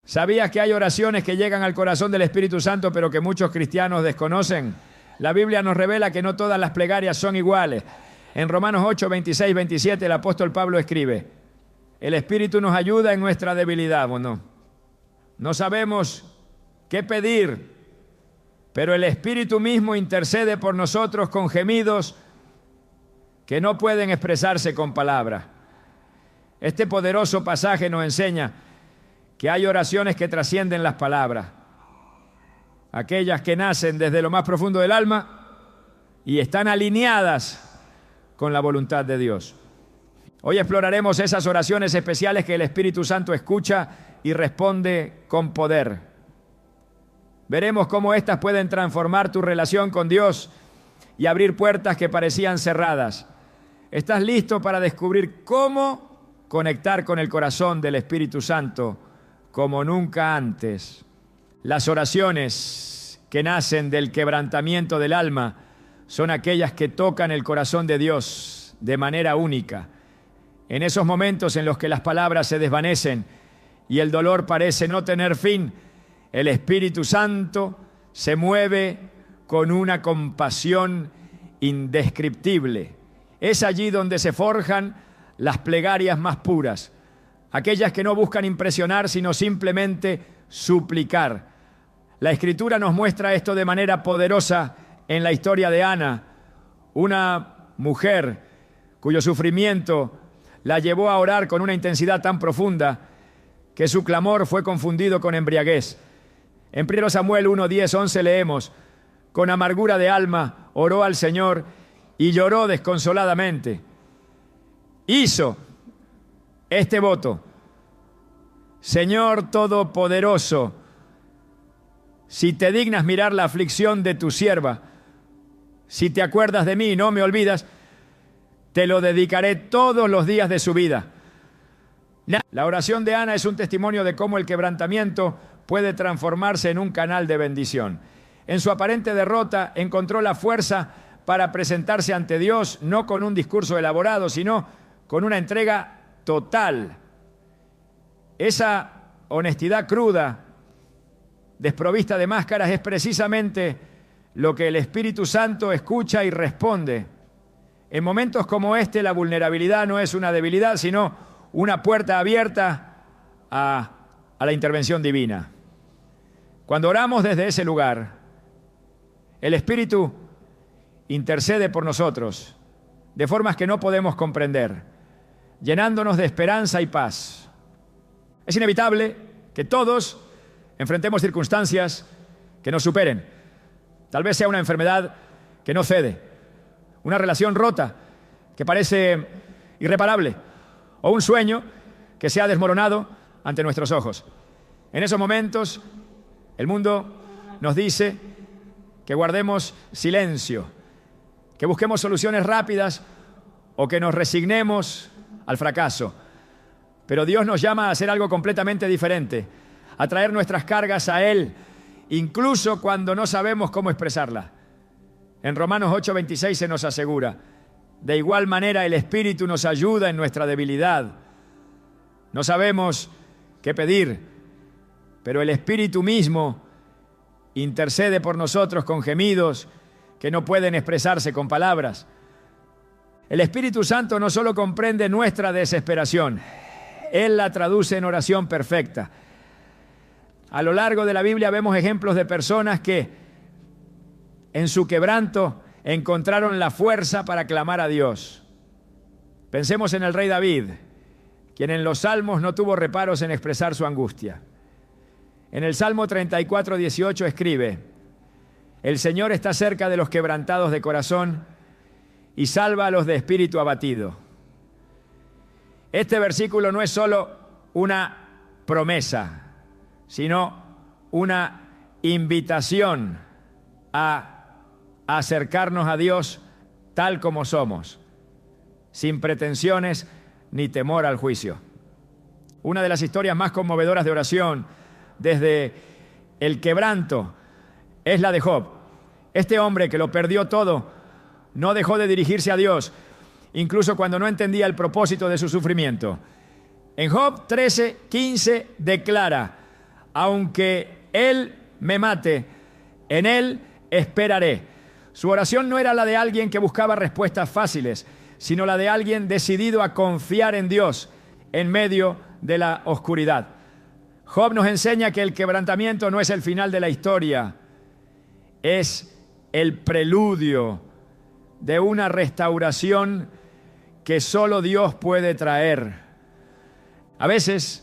¿Sabías que hay oraciones que llegan al corazón del Espíritu Santo, pero que muchos cristianos desconocen? La Biblia nos revela que no todas las plegarias son iguales. En Romanos 8, 26, 27, el apóstol Pablo escribe: el Espíritu nos ayuda en nuestra debilidad, ¿o no? No sabemos qué pedir, pero el Espíritu mismo intercede por nosotros con gemidos que no pueden expresarse con palabras. Este poderoso pasaje nos enseña que hay oraciones que trascienden las palabras, aquellas que nacen desde lo más profundo del alma y están alineadas con la voluntad de Dios. Hoy exploraremos esas oraciones especiales que el Espíritu Santo escucha y responde con poder. Veremos cómo éstas pueden transformar tu relación con Dios y abrir puertas que parecían cerradas. ¿Estás listo para descubrir cómo conectar con el corazón del Espíritu Santo como nunca antes? Las oraciones que nacen del quebrantamiento del alma son aquellas que tocan el corazón de Dios de manera única. En esos momentos en los que las palabras se desvanecen y el dolor parece no tener fin, el Espíritu Santo se mueve con una compasión indescriptible. Es allí donde se forjan las plegarias más puras, aquellas que no buscan impresionar, sino simplemente suplicar. La Escritura nos muestra esto de manera poderosa en la historia de Ana, una mujer cuyo sufrimiento la llevó a orar con una intensidad tan profunda que su clamor fue confundido con embriaguez. En 1 Samuel 1, 10, 11 leemos: con amargura de alma oró al Señor y lloró desconsoladamente. Hizo este voto: Señor Todopoderoso, si te dignas mirar la aflicción de tu sierva, si te acuerdas de mí y no me olvidas, te lo dedicaré todos los días de su vida. La oración de Ana es un testimonio de cómo el quebrantamiento puede transformarse en un canal de bendición. En su aparente derrota encontró la fuerza para presentarse ante Dios, no con un discurso elaborado, sino con una entrega total. Esa honestidad cruda, desprovista de máscaras, es precisamente lo que el Espíritu Santo escucha y responde. En momentos como este, la vulnerabilidad no es una debilidad, sino una puerta abierta a la intervención divina. Cuando oramos desde ese lugar, el Espíritu intercede por nosotros de formas que no podemos comprender, llenándonos de esperanza y paz. Es inevitable que todos enfrentemos circunstancias que nos superen. Tal vez sea una enfermedad que no cede, una relación rota que parece irreparable, o un sueño que se ha desmoronado ante nuestros ojos. En esos momentos, el mundo nos dice que guardemos silencio, que busquemos soluciones rápidas o que nos resignemos al fracaso. Pero Dios nos llama a hacer algo completamente diferente, a traer nuestras cargas a Él, incluso cuando no sabemos cómo expresarla. En Romanos 8:26 se nos asegura: de igual manera el Espíritu nos ayuda en nuestra debilidad. No sabemos qué pedir, pero el Espíritu mismo intercede por nosotros con gemidos que no pueden expresarse con palabras. El Espíritu Santo no solo comprende nuestra desesperación, Él la traduce en oración perfecta. A lo largo de la Biblia vemos ejemplos de personas que en su quebranto encontraron la fuerza para clamar a Dios. Pensemos en el rey David, quien en los Salmos no tuvo reparos en expresar su angustia. En el Salmo 34, 18 escribe: el Señor está cerca de los quebrantados de corazón y salva a los de espíritu abatido. Este versículo no es solo una promesa, sino una invitación a acercarnos a Dios tal como somos, sin pretensiones ni temor al juicio. Una de las historias más conmovedoras de oración desde el quebranto es la de Job. Este hombre que lo perdió todo no dejó de dirigirse a Dios, incluso cuando no entendía el propósito de su sufrimiento. En Job 13:15 declara: Aunque Él me mate, en Él esperaré. Su oración no era la de alguien que buscaba respuestas fáciles, sino la de alguien decidido a confiar en Dios en medio de la oscuridad. Job nos enseña que el quebrantamiento no es el final de la historia, es el preludio de una restauración que solo Dios puede traer. A veces,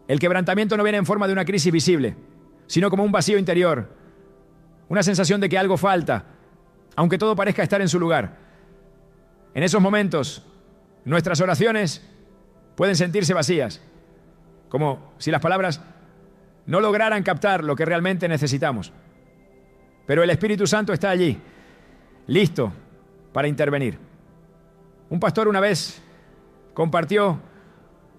el quebrantamiento no viene en forma de una crisis visible, sino como un vacío interior, una sensación de que algo falta, aunque todo parezca estar en su lugar. En esos momentos, nuestras oraciones pueden sentirse vacías, como si las palabras no lograran captar lo que realmente necesitamos. Pero el Espíritu Santo está allí, listo para intervenir. Un pastor una vez compartió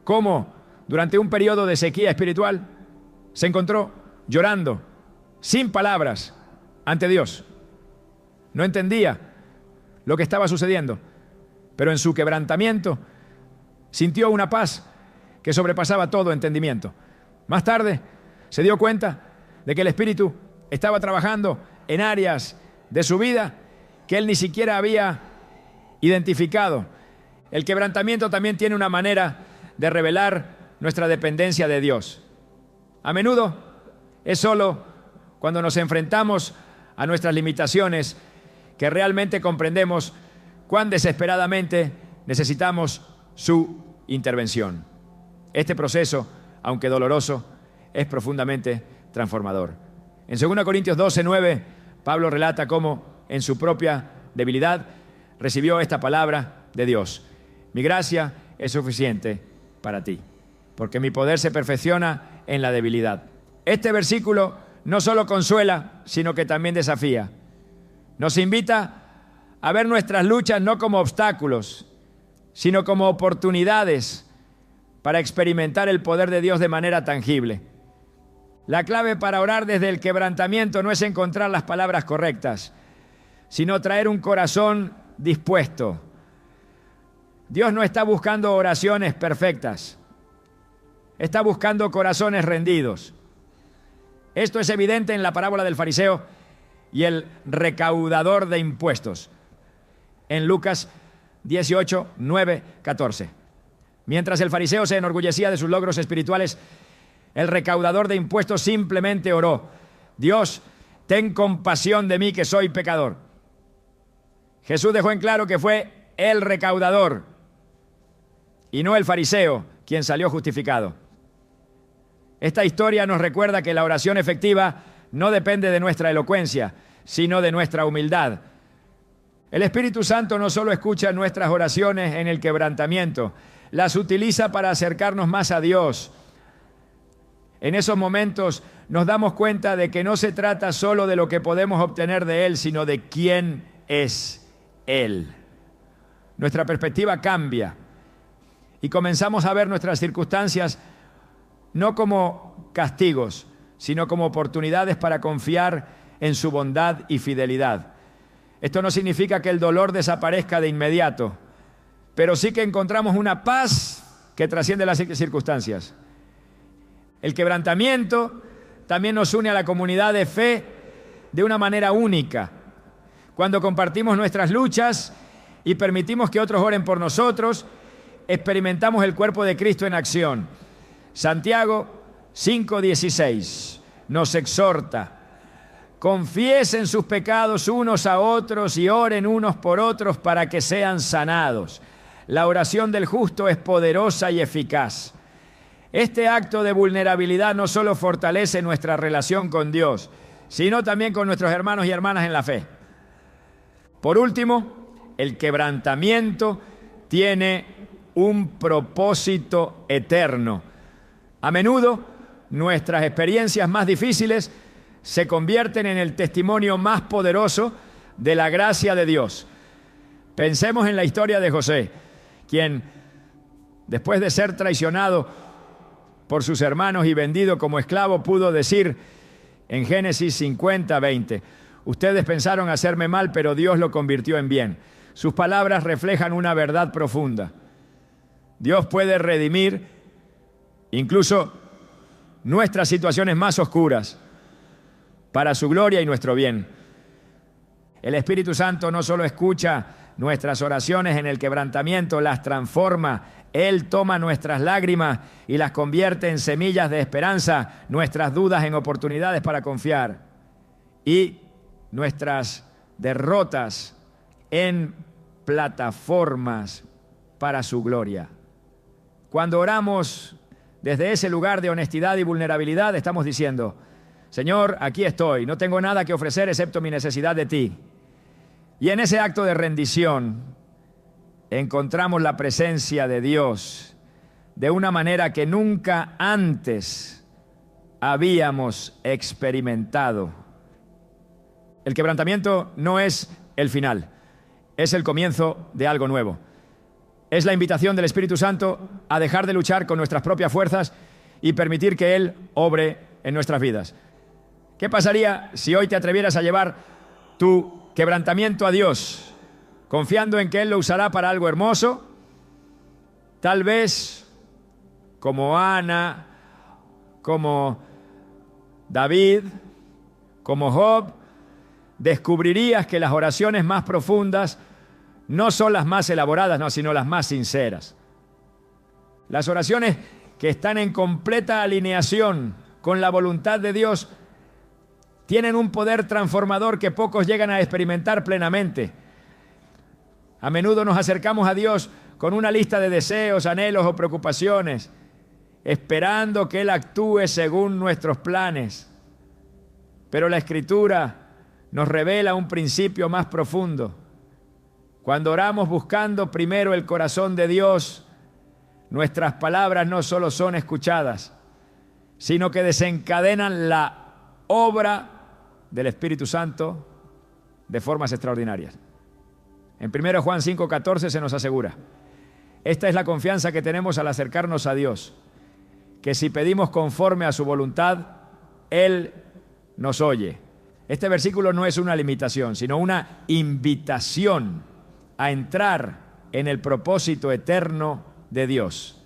cómo durante un periodo de sequía espiritual se encontró llorando, sin palabras, ante Dios. No entendía lo que estaba sucediendo, pero en su quebrantamiento sintió una paz que sobrepasaba todo entendimiento. Más tarde se dio cuenta de que el Espíritu estaba trabajando en áreas de su vida que él ni siquiera había identificado. El quebrantamiento también tiene una manera de revelar nuestra dependencia de Dios. A menudo es solo cuando nos enfrentamos a nuestras limitaciones que realmente comprendemos cuán desesperadamente necesitamos su intervención. Este proceso, aunque doloroso, es profundamente transformador. En 2 Corintios 12:9, Pablo relata cómo en su propia debilidad recibió esta palabra de Dios: mi gracia es suficiente para ti, porque mi poder se perfecciona en la debilidad. Este versículo no solo consuela, sino que también desafía. Nos invita a ver nuestras luchas no como obstáculos, sino como oportunidades para experimentar el poder de Dios de manera tangible. La clave para orar desde el quebrantamiento no es encontrar las palabras correctas, sino traer un corazón dispuesto. Dios no está buscando oraciones perfectas, está buscando corazones rendidos. Esto es evidente en la parábola del fariseo y el recaudador de impuestos, en Lucas 18, 9, 14. Mientras el fariseo se enorgullecía de sus logros espirituales, el recaudador de impuestos simplemente oró: Dios, ten compasión de mí que soy pecador. Jesús dejó en claro que fue el recaudador y no el fariseo quien salió justificado. Esta historia nos recuerda que la oración efectiva no depende de nuestra elocuencia, sino de nuestra humildad. El Espíritu Santo no solo escucha nuestras oraciones en el quebrantamiento, las utiliza para acercarnos más a Dios. En esos momentos nos damos cuenta de que no se trata solo de lo que podemos obtener de Él, sino de quién es Él. Nuestra perspectiva cambia y comenzamos a ver nuestras circunstancias no como castigos, sino como oportunidades para confiar en su bondad y fidelidad. Esto no significa que el dolor desaparezca de inmediato, pero sí que encontramos una paz que trasciende las circunstancias. El quebrantamiento también nos une a la comunidad de fe de una manera única. Cuando compartimos nuestras luchas y permitimos que otros oren por nosotros, experimentamos el cuerpo de Cristo en acción. Santiago 5:16 nos exhorta: confiesen sus pecados unos a otros y oren unos por otros para que sean sanados. La oración del justo es poderosa y eficaz. Este acto de vulnerabilidad no solo fortalece nuestra relación con Dios, sino también con nuestros hermanos y hermanas en la fe. Por último, el quebrantamiento tiene un propósito eterno. A menudo, nuestras experiencias más difíciles se convierten en el testimonio más poderoso de la gracia de Dios. Pensemos en la historia de José, quien, después de ser traicionado por sus hermanos y vendido como esclavo, pudo decir en Génesis 50:20: ustedes pensaron hacerme mal, pero Dios lo convirtió en bien. Sus palabras reflejan una verdad profunda. Dios puede redimir incluso nuestras situaciones más oscuras para su gloria y nuestro bien. El Espíritu Santo no solo escucha nuestras oraciones en el quebrantamiento, las transforma. Él toma nuestras lágrimas y las convierte en semillas de esperanza, nuestras dudas en oportunidades para confiar y nuestras derrotas en plataformas para su gloria. Cuando oramos desde ese lugar de honestidad y vulnerabilidad, estamos diciendo: Señor, aquí estoy, no tengo nada que ofrecer excepto mi necesidad de ti. Y en ese acto de rendición encontramos la presencia de Dios de una manera que nunca antes habíamos experimentado. El quebrantamiento no es el final, es el comienzo de algo nuevo. Es la invitación del Espíritu Santo a dejar de luchar con nuestras propias fuerzas y permitir que Él obre en nuestras vidas. ¿Qué pasaría si hoy te atrevieras a llevar tu quebrantamiento a Dios, confiando en que Él lo usará para algo hermoso? Tal vez, como Ana, como David, como Job, descubrirías que las oraciones más profundas no son las más elaboradas, no, sino las más sinceras. Las oraciones que están en completa alineación con la voluntad de Dios tienen un poder transformador que pocos llegan a experimentar plenamente. A menudo nos acercamos a Dios con una lista de deseos, anhelos o preocupaciones, esperando que Él actúe según nuestros planes. Pero la Escritura nos revela un principio más profundo. Cuando oramos buscando primero el corazón de Dios, nuestras palabras no solo son escuchadas, sino que desencadenan la obra del Espíritu Santo de formas extraordinarias. En 1 Juan 5:14 se nos asegura: esta es la confianza que tenemos al acercarnos a Dios, que si pedimos conforme a su voluntad, Él nos oye. Este versículo no es una limitación, sino una invitación a entrar en el propósito eterno de Dios,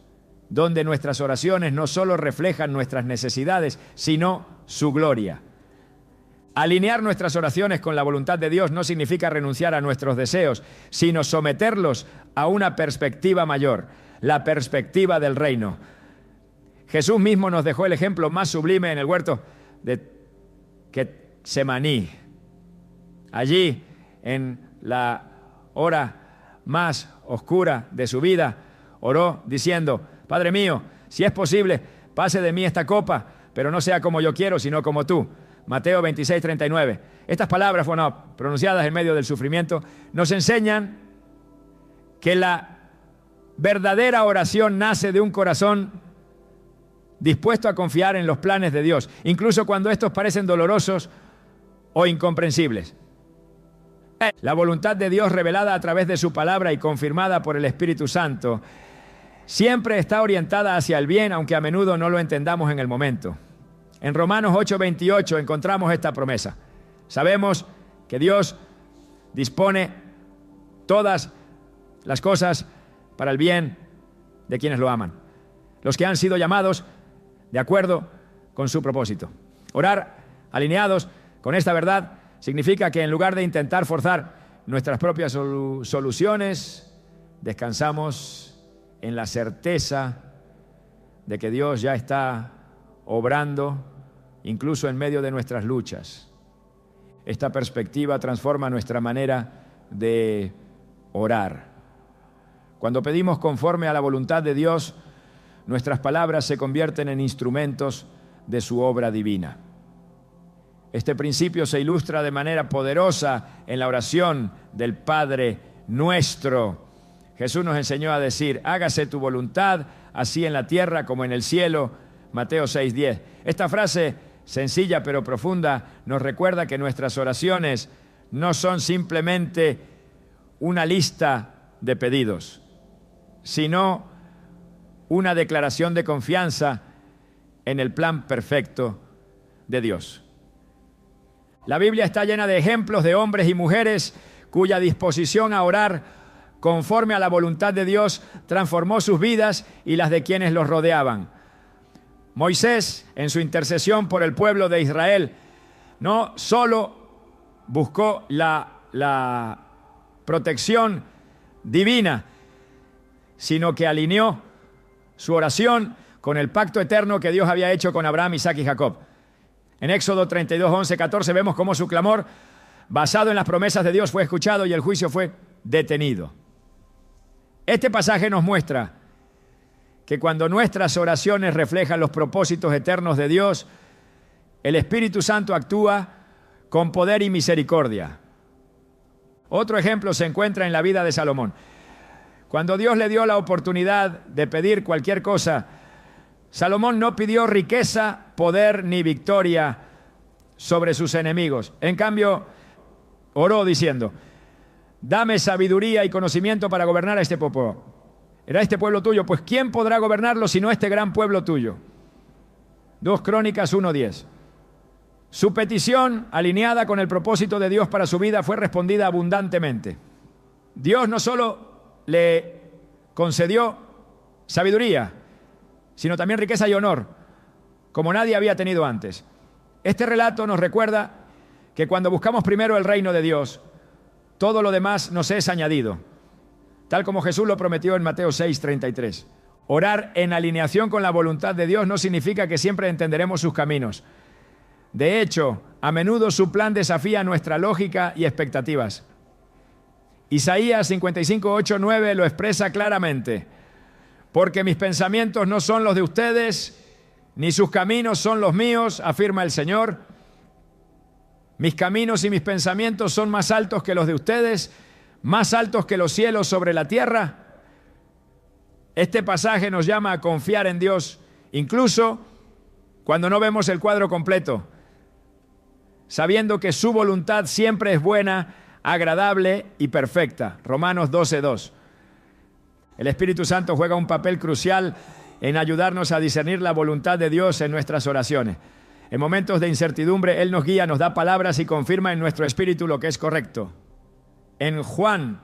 donde nuestras oraciones no solo reflejan nuestras necesidades, sino su gloria. Alinear nuestras oraciones con la voluntad de Dios no significa renunciar a nuestros deseos, sino someterlos a una perspectiva mayor, la perspectiva del reino. Jesús mismo nos dejó el ejemplo más sublime en el huerto de Getsemaní. Allí, en la hora más oscura de su vida, oró diciendo: Padre mío, si es posible, pase de mí esta copa, pero no sea como yo quiero, sino como tú. Mateo 26:39. Estas palabras, pronunciadas en medio del sufrimiento, nos enseñan que la verdadera oración nace de un corazón dispuesto a confiar en los planes de Dios, incluso cuando estos parecen dolorosos o incomprensibles. La voluntad de Dios, revelada a través de su palabra y confirmada por el Espíritu Santo, siempre está orientada hacia el bien, aunque a menudo no lo entendamos en el momento. En Romanos 8:28 encontramos esta promesa. Sabemos que Dios dispone todas las cosas para el bien de quienes lo aman, los que han sido llamados de acuerdo con su propósito. Orar alineados con esta verdad significa que en lugar de intentar forzar nuestras propias soluciones, descansamos en la certeza de que Dios ya está obrando incluso en medio de nuestras luchas. Esta perspectiva transforma nuestra manera de orar. Cuando pedimos conforme a la voluntad de Dios, nuestras palabras se convierten en instrumentos de su obra divina. Este principio se ilustra de manera poderosa en la oración del Padre Nuestro. Jesús nos enseñó a decir: hágase tu voluntad, así en la tierra como en el cielo. Mateo 6:10. Esta frase, sencilla pero profunda, nos recuerda que nuestras oraciones no son simplemente una lista de pedidos, sino una declaración de confianza en el plan perfecto de Dios. La Biblia está llena de ejemplos de hombres y mujeres cuya disposición a orar conforme a la voluntad de Dios transformó sus vidas y las de quienes los rodeaban. Moisés, en su intercesión por el pueblo de Israel, no solo buscó la protección divina, sino que alineó su oración con el pacto eterno que Dios había hecho con Abraham, Isaac y Jacob. En Éxodo 32, 11, 14 vemos cómo su clamor, basado en las promesas de Dios, fue escuchado y el juicio fue detenido. Este pasaje nos muestra que cuando nuestras oraciones reflejan los propósitos eternos de Dios, el Espíritu Santo actúa con poder y misericordia. Otro ejemplo se encuentra en la vida de Salomón. Cuando Dios le dio la oportunidad de pedir cualquier cosa, Salomón no pidió riqueza, poder ni victoria sobre sus enemigos. En cambio, oró diciendo: dame sabiduría y conocimiento para gobernar a este pueblo. ¿Era este pueblo tuyo? Pues ¿quién podrá gobernarlo sino este gran pueblo tuyo? 2 Crónicas 1:10. Su petición, alineada con el propósito de Dios para su vida, fue respondida abundantemente. Dios no solo le concedió sabiduría, sino también riqueza y honor, como nadie había tenido antes. Este relato nos recuerda que cuando buscamos primero el reino de Dios, todo lo demás nos es añadido, tal como Jesús lo prometió en Mateo 6:33. Orar en alineación con la voluntad de Dios no significa que siempre entenderemos sus caminos. De hecho, a menudo su plan desafía nuestra lógica y expectativas. Isaías 55, 8, 9 lo expresa claramente: porque mis pensamientos no son los de ustedes, ni sus caminos son los míos, afirma el Señor. Mis caminos y mis pensamientos son más altos que los de ustedes, más altos que los cielos sobre la tierra. Este pasaje nos llama a confiar en Dios, incluso cuando no vemos el cuadro completo, sabiendo que su voluntad siempre es buena, agradable y perfecta. Romanos 12:2. El Espíritu Santo juega un papel crucial en ayudarnos a discernir la voluntad de Dios en nuestras oraciones. En momentos de incertidumbre, Él nos guía, nos da palabras y confirma en nuestro espíritu lo que es correcto. En Juan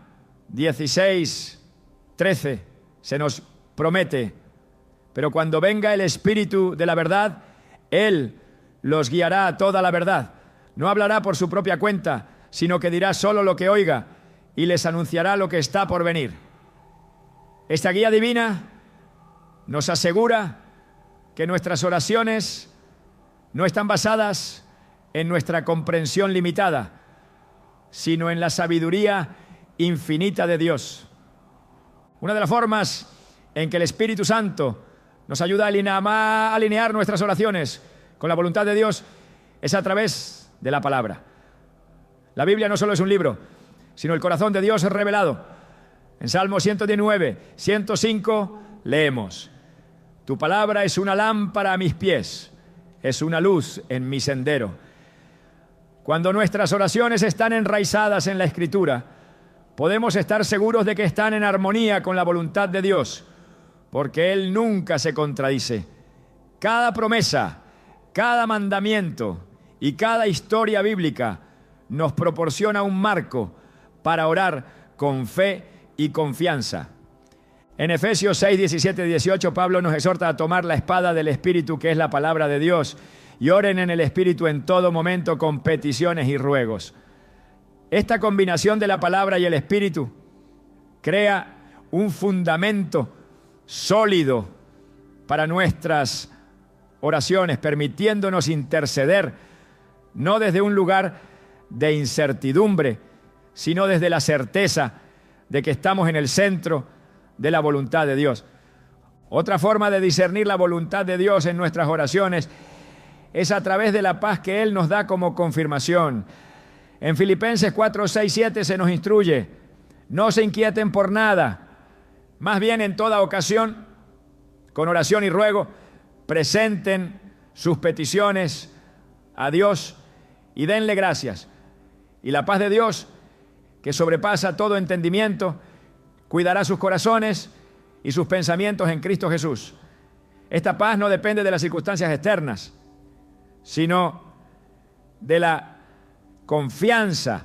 16:13 se nos promete: pero cuando venga el Espíritu de la verdad, Él los guiará a toda la verdad. No hablará por su propia cuenta, sino que dirá solo lo que oiga y les anunciará lo que está por venir. Esta guía divina nos asegura que nuestras oraciones no están basadas en nuestra comprensión limitada, sino en la sabiduría infinita de Dios. Una de las formas en que el Espíritu Santo nos ayuda a alinear nuestras oraciones con la voluntad de Dios es a través de la palabra. La Biblia no solo es un libro, sino el corazón de Dios revelado. En Salmo 119, 105 leemos: tu palabra es una lámpara a mis pies, es una luz en mi sendero. Cuando nuestras oraciones están enraizadas en la Escritura, podemos estar seguros de que están en armonía con la voluntad de Dios, porque Él nunca se contradice. Cada promesa, cada mandamiento y cada historia bíblica nos proporciona un marco para orar con fe y confianza. En Efesios 6, 17 y 18, Pablo nos exhorta a tomar la espada del Espíritu, que es la palabra de Dios, y oren en el Espíritu en todo momento con peticiones y ruegos. Esta combinación de la palabra y el Espíritu crea un fundamento sólido para nuestras oraciones, permitiéndonos interceder, no desde un lugar de incertidumbre, sino desde la certeza de que estamos en el centro de la voluntad de Dios. Otra forma de discernir la voluntad de Dios en nuestras oraciones es a través de la paz que Él nos da como confirmación. En Filipenses 4, 6, 7 se nos instruye: no se inquieten por nada, más bien en toda ocasión, con oración y ruego, presenten sus peticiones a Dios y denle gracias. Y la paz de Dios, que sobrepasa todo entendimiento, cuidará sus corazones y sus pensamientos en Cristo Jesús. Esta paz no depende de las circunstancias externas, sino de la confianza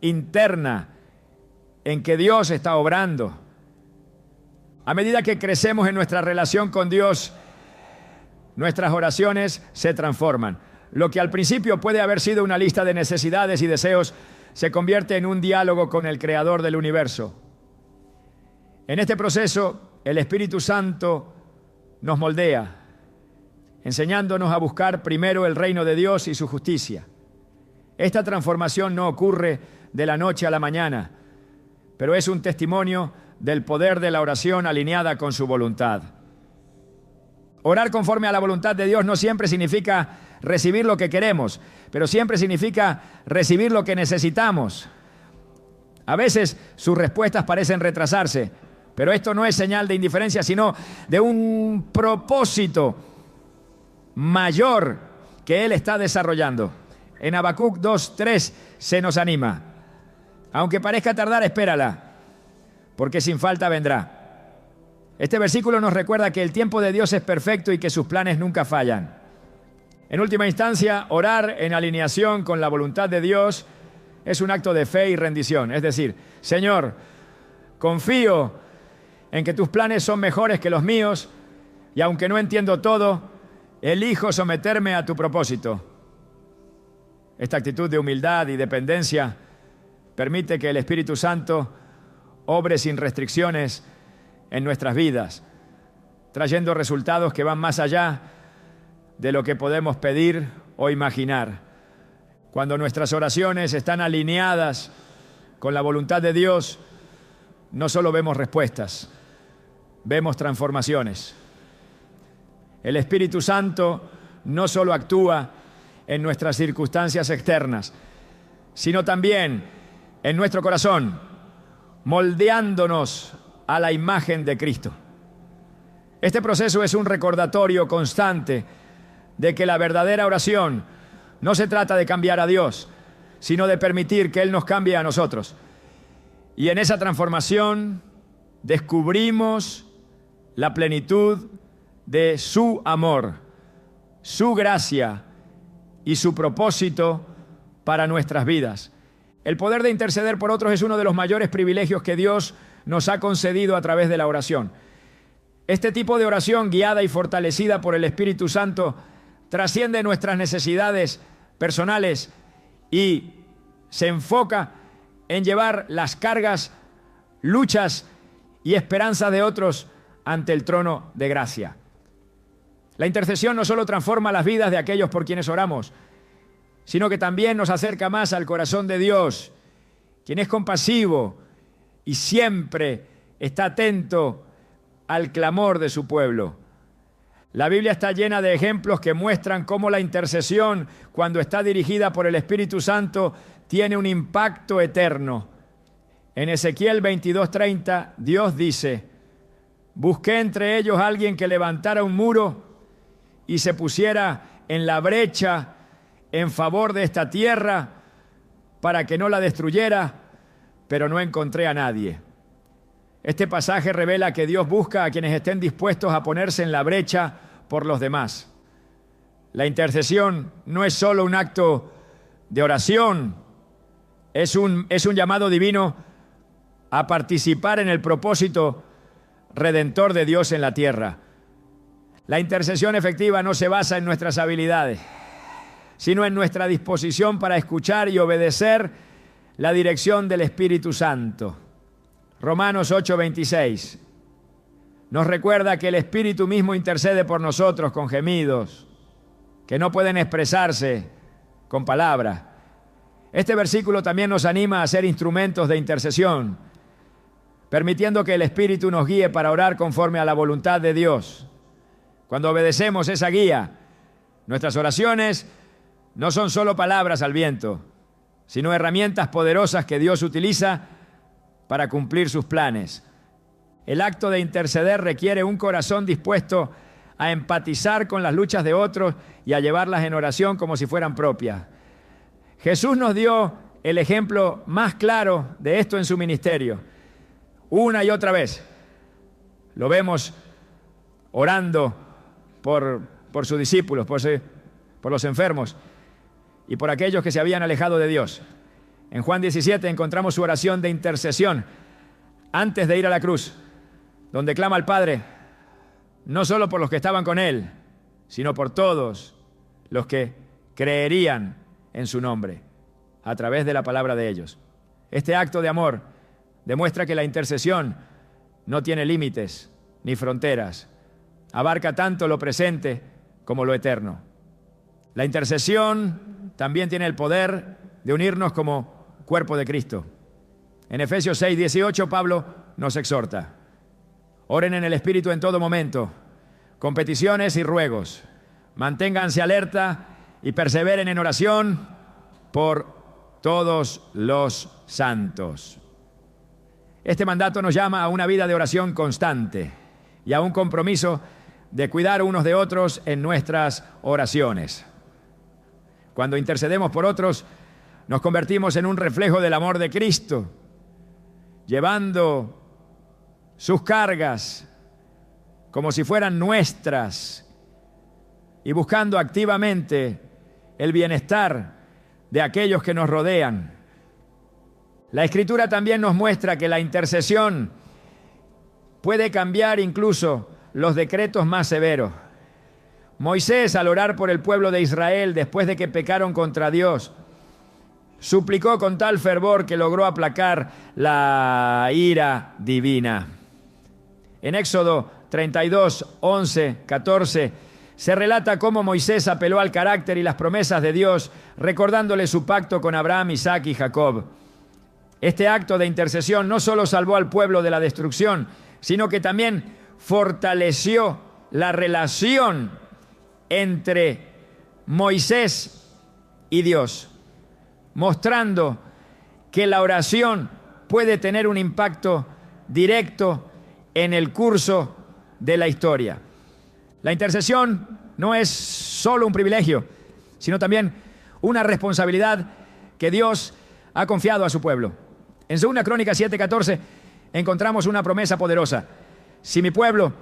interna en que Dios está obrando. A medida que crecemos en nuestra relación con Dios, nuestras oraciones se transforman. Lo que al principio puede haber sido una lista de necesidades y deseos se convierte en un diálogo con el Creador del universo. En este proceso, el Espíritu Santo nos moldea, enseñándonos a buscar primero el reino de Dios y su justicia. Esta transformación no ocurre de la noche a la mañana, pero es un testimonio del poder de la oración alineada con su voluntad. Orar conforme a la voluntad de Dios no siempre significa recibir lo que queremos, pero siempre significa recibir lo que necesitamos. A veces sus respuestas parecen retrasarse, pero esto no es señal de indiferencia, sino de un propósito mayor que Él está desarrollando. En Habacuc 2:3 se nos anima: aunque parezca tardar, espérala, porque sin falta vendrá. Este versículo nos recuerda que el tiempo de Dios es perfecto y que sus planes nunca fallan. En última instancia, orar en alineación con la voluntad de Dios es un acto de fe y rendición. Es decir, Señor, confío en que tus planes son mejores que los míos y aunque no entiendo todo, elijo someterme a tu propósito. Esta actitud de humildad y dependencia permite que el Espíritu Santo obre sin restricciones en nuestras vidas, trayendo resultados que van más allá de lo que podemos pedir o imaginar. Cuando nuestras oraciones están alineadas con la voluntad de Dios, no solo vemos respuestas, vemos transformaciones. El Espíritu Santo no solo actúa en nuestras circunstancias externas, sino también en nuestro corazón, moldeándonos a la imagen de Cristo. Este proceso es un recordatorio constante de que la verdadera oración no se trata de cambiar a Dios, sino de permitir que Él nos cambie a nosotros. Y en esa transformación descubrimos la plenitud de su amor, su gracia y su propósito para nuestras vidas. El poder de interceder por otros es uno de los mayores privilegios que Dios nos ha concedido a través de la oración. Este tipo de oración, guiada y fortalecida por el Espíritu Santo, trasciende nuestras necesidades personales y se enfoca en llevar las cargas, luchas y esperanzas de otros ante el trono de gracia. La intercesión no solo transforma las vidas de aquellos por quienes oramos, sino que también nos acerca más al corazón de Dios, quien es compasivo y siempre está atento al clamor de su pueblo. La Biblia está llena de ejemplos que muestran cómo la intercesión, cuando está dirigida por el Espíritu Santo, tiene un impacto eterno. En Ezequiel 22:30, Dios dice: busqué entre ellos a alguien que levantara un muro y se pusiera en la brecha en favor de esta tierra para que no la destruyera, pero no encontré a nadie. Este pasaje revela que Dios busca a quienes estén dispuestos a ponerse en la brecha por los demás. La intercesión no es solo un acto de oración, es un llamado divino a participar en el propósito redentor de Dios en la tierra. La intercesión efectiva no se basa en nuestras habilidades, sino en nuestra disposición para escuchar y obedecer la dirección del Espíritu Santo. Romanos 8:26 nos recuerda que el Espíritu mismo intercede por nosotros con gemidos que no pueden expresarse con palabras. Este versículo también nos anima a ser instrumentos de intercesión, permitiendo que el Espíritu nos guíe para orar conforme a la voluntad de Dios. Cuando obedecemos esa guía, nuestras oraciones no son solo palabras al viento, sino herramientas poderosas que Dios utiliza para cumplir sus planes. El acto de interceder requiere un corazón dispuesto a empatizar con las luchas de otros y a llevarlas en oración como si fueran propias. Jesús nos dio el ejemplo más claro de esto en su ministerio. Una y otra vez lo vemos orando por sus discípulos, por los enfermos y por aquellos que se habían alejado de Dios. En Juan 17 encontramos su oración de intercesión antes de ir a la cruz, donde clama al Padre, no solo por los que estaban con Él, sino por todos los que creerían en su nombre, a través de la palabra de ellos. Este acto de amor demuestra que la intercesión no tiene límites ni fronteras. Abarca tanto lo presente como lo eterno. La intercesión también tiene el poder de unirnos como cuerpo de Cristo. En Efesios 6:18, Pablo nos exhorta: oren en el Espíritu en todo momento, con peticiones y ruegos. Manténganse alerta y perseveren en oración por todos los santos. Este mandato nos llama a una vida de oración constante y a un compromiso de cuidar unos de otros en nuestras oraciones. Cuando intercedemos por otros, nos convertimos en un reflejo del amor de Cristo, llevando sus cargas como si fueran nuestras y buscando activamente el bienestar de aquellos que nos rodean. La Escritura también nos muestra que la intercesión puede cambiar incluso los decretos más severos. Moisés, al orar por el pueblo de Israel después de que pecaron contra Dios, suplicó con tal fervor que logró aplacar la ira divina. En Éxodo 32, 11, 14, se relata cómo Moisés apeló al carácter y las promesas de Dios, recordándole su pacto con Abraham, Isaac y Jacob. Este acto de intercesión no solo salvó al pueblo de la destrucción, sino que también fortaleció la relación entre Moisés y Dios, mostrando que la oración puede tener un impacto directo en el curso de la historia. La intercesión no es solo un privilegio, sino también una responsabilidad que Dios ha confiado a su pueblo. En 2 Crónicas 7:14 encontramos una promesa poderosa: si mi pueblo,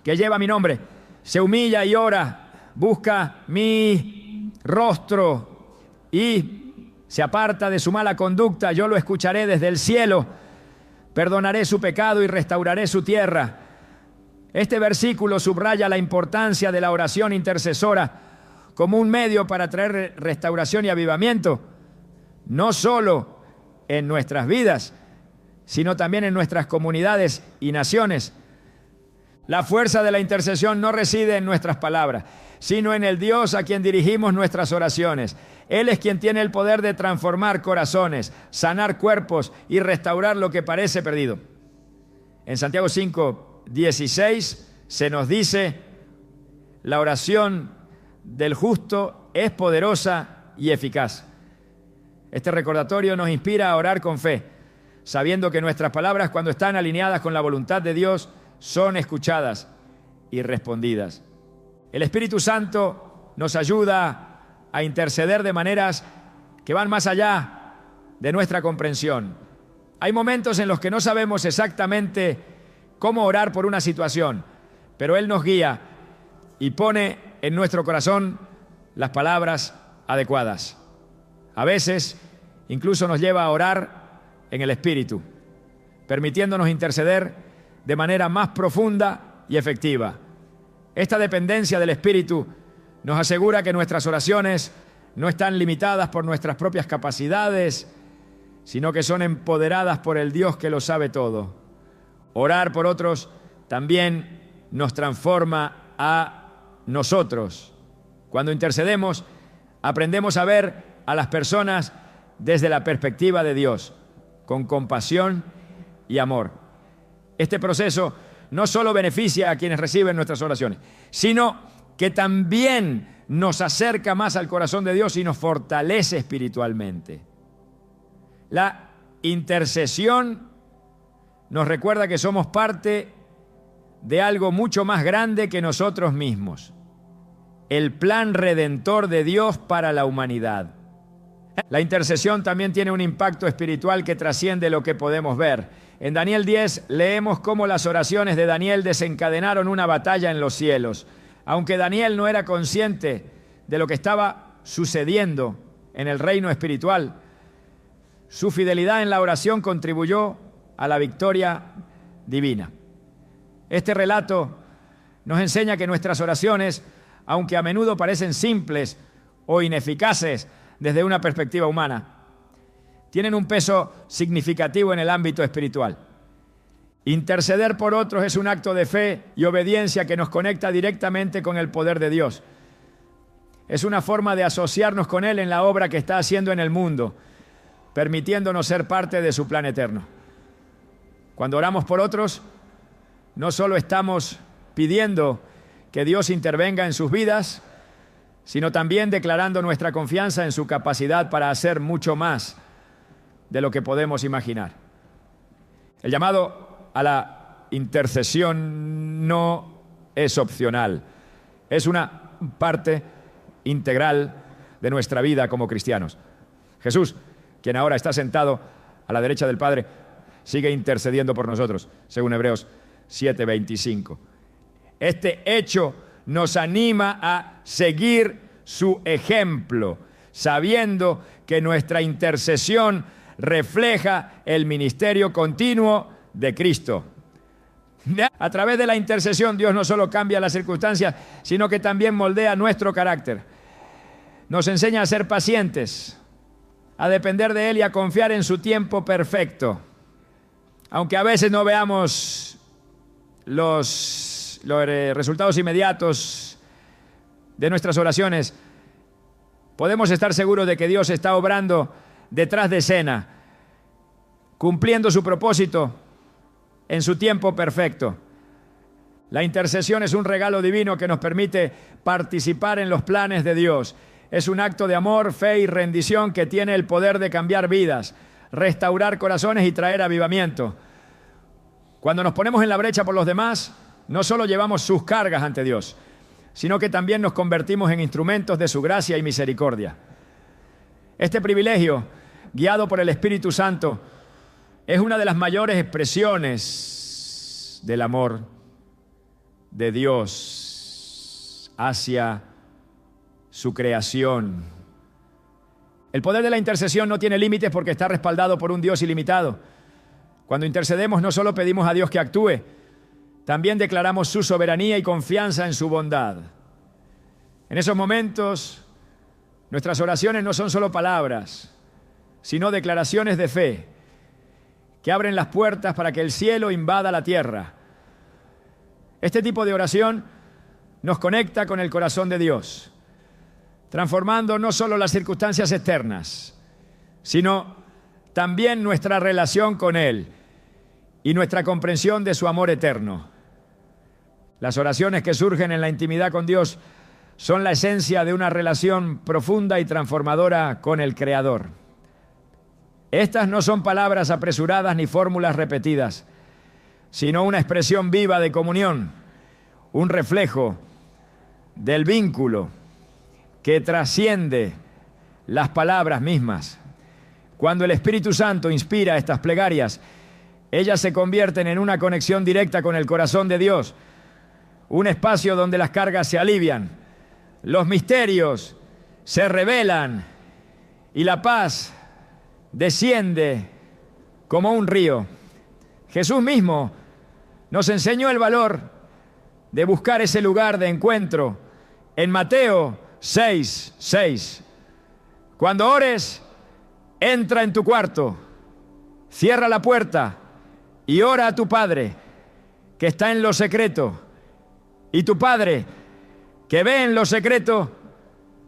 que lleva mi nombre, se humilla y ora, busca mi rostro y se aparta de su mala conducta, yo lo escucharé desde el cielo, perdonaré su pecado y restauraré su tierra. Este versículo subraya la importancia de la oración intercesora como un medio para traer restauración y avivamiento, no solo en nuestras vidas, sino también en nuestras comunidades y naciones. La fuerza de la intercesión no reside en nuestras palabras, sino en el Dios a quien dirigimos nuestras oraciones. Él es quien tiene el poder de transformar corazones, sanar cuerpos y restaurar lo que parece perdido. En Santiago 5:16 se nos dice: la oración del justo es poderosa y eficaz. Este recordatorio nos inspira a orar con fe, sabiendo que nuestras palabras, cuando están alineadas con la voluntad de Dios, son escuchadas y respondidas. El Espíritu Santo nos ayuda a interceder de maneras que van más allá de nuestra comprensión. Hay momentos en los que no sabemos exactamente cómo orar por una situación, pero Él nos guía y pone en nuestro corazón las palabras adecuadas. A veces incluso nos lleva a orar en el Espíritu, permitiéndonos interceder de manera más profunda y efectiva. Esta dependencia del Espíritu nos asegura que nuestras oraciones no están limitadas por nuestras propias capacidades, sino que son empoderadas por el Dios que lo sabe todo. Orar por otros también nos transforma a nosotros. Cuando intercedemos, aprendemos a ver a las personas desde la perspectiva de Dios, con compasión y amor. Este proceso no solo beneficia a quienes reciben nuestras oraciones, sino que también nos acerca más al corazón de Dios y nos fortalece espiritualmente. La intercesión nos recuerda que somos parte de algo mucho más grande que nosotros mismos: el plan redentor de Dios para la humanidad. La intercesión también tiene un impacto espiritual que trasciende lo que podemos ver. En Daniel 10 leemos cómo las oraciones de Daniel desencadenaron una batalla en los cielos. Aunque Daniel no era consciente de lo que estaba sucediendo en el reino espiritual, su fidelidad en la oración contribuyó a la victoria divina. Este relato nos enseña que nuestras oraciones, aunque a menudo parecen simples o ineficaces desde una perspectiva humana, tienen un peso significativo en el ámbito espiritual. Interceder por otros es un acto de fe y obediencia que nos conecta directamente con el poder de Dios. Es una forma de asociarnos con Él en la obra que está haciendo en el mundo, permitiéndonos ser parte de su plan eterno. Cuando oramos por otros, no solo estamos pidiendo que Dios intervenga en sus vidas, sino también declarando nuestra confianza en su capacidad para hacer mucho más de lo que podemos imaginar. El llamado a la intercesión no es opcional, es una parte integral de nuestra vida como cristianos. Jesús, quien ahora está sentado a la derecha del Padre, sigue intercediendo por nosotros, según Hebreos 7:25. Este hecho nos anima a seguir su ejemplo, sabiendo que nuestra intercesión refleja el ministerio continuo de Cristo. A través de la intercesión, Dios no solo cambia las circunstancias, sino que también moldea nuestro carácter. Nos enseña a ser pacientes, a depender de Él y a confiar en su tiempo perfecto. Aunque a veces no veamos los resultados inmediatos de nuestras oraciones, podemos estar seguros de que Dios está obrando detrás de escena, cumpliendo su propósito en su tiempo perfecto. La intercesión es un regalo divino que nos permite participar en los planes de Dios. Es un acto de amor, fe y rendición que tiene el poder de cambiar vidas, restaurar corazones y traer avivamiento. Cuando nos ponemos en la brecha por los demás, no solo llevamos sus cargas ante Dios, sino que también nos convertimos en instrumentos de su gracia y misericordia. Este privilegio, guiado por el Espíritu Santo, es una de las mayores expresiones del amor de Dios hacia su creación. El poder de la intercesión no tiene límites porque está respaldado por un Dios ilimitado. Cuando intercedemos no solo pedimos a Dios que actúe, también declaramos su soberanía y confianza en su bondad. En esos momentos, nuestras oraciones no son solo palabras, sino declaraciones de fe que abren las puertas para que el cielo invada la tierra. Este tipo de oración nos conecta con el corazón de Dios, transformando no solo las circunstancias externas, sino también nuestra relación con Él y nuestra comprensión de su amor eterno. Las oraciones que surgen en la intimidad con Dios son la esencia de una relación profunda y transformadora con el Creador. Estas no son palabras apresuradas ni fórmulas repetidas, sino una expresión viva de comunión, un reflejo del vínculo que trasciende las palabras mismas. Cuando el Espíritu Santo inspira estas plegarias, ellas se convierten en una conexión directa con el corazón de Dios, un espacio donde las cargas se alivian, los misterios se revelan y la paz desciende como un río. Jesús mismo nos enseñó el valor de buscar ese lugar de encuentro en Mateo 6:6. Cuando ores, entra en tu cuarto, cierra la puerta y ora a tu Padre que está en lo secreto, y tu Padre que ve en lo secreto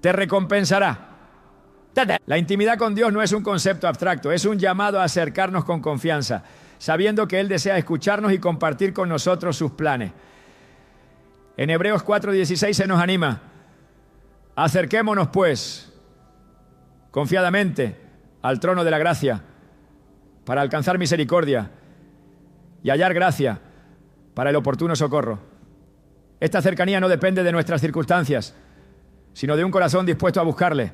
te recompensará. La intimidad con Dios no es un concepto abstracto, es un llamado a acercarnos con confianza, sabiendo que Él desea escucharnos y compartir con nosotros sus planes. En Hebreos 4:16 se nos anima: acerquémonos pues confiadamente al trono de la gracia para alcanzar misericordia y hallar gracia para el oportuno socorro. Esta cercanía no depende de nuestras circunstancias, sino de un corazón dispuesto a buscarle.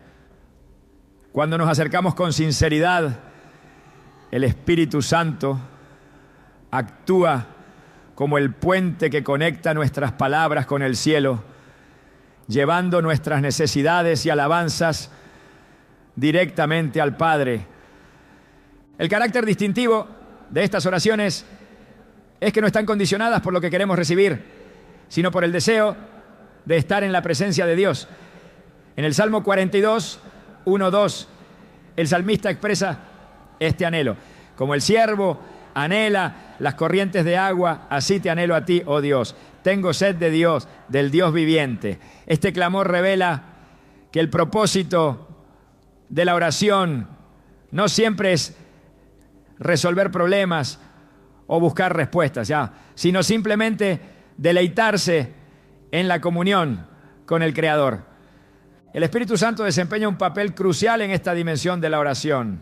Cuando nos acercamos con sinceridad, el Espíritu Santo actúa como el puente que conecta nuestras palabras con el cielo, llevando nuestras necesidades y alabanzas directamente al Padre. El carácter distintivo de estas oraciones es que no están condicionadas por lo que queremos recibir, sino por el deseo de estar en la presencia de Dios. En el Salmo 42, 1, 2, el salmista expresa este anhelo. Como el siervo anhela las corrientes de agua, así te anhelo a ti, oh Dios. Tengo sed de Dios, del Dios viviente. Este clamor revela que el propósito de la oración no siempre es resolver problemas o buscar respuestas, sino simplemente deleitarse en la comunión con el Creador. El Espíritu Santo desempeña un papel crucial en esta dimensión de la oración.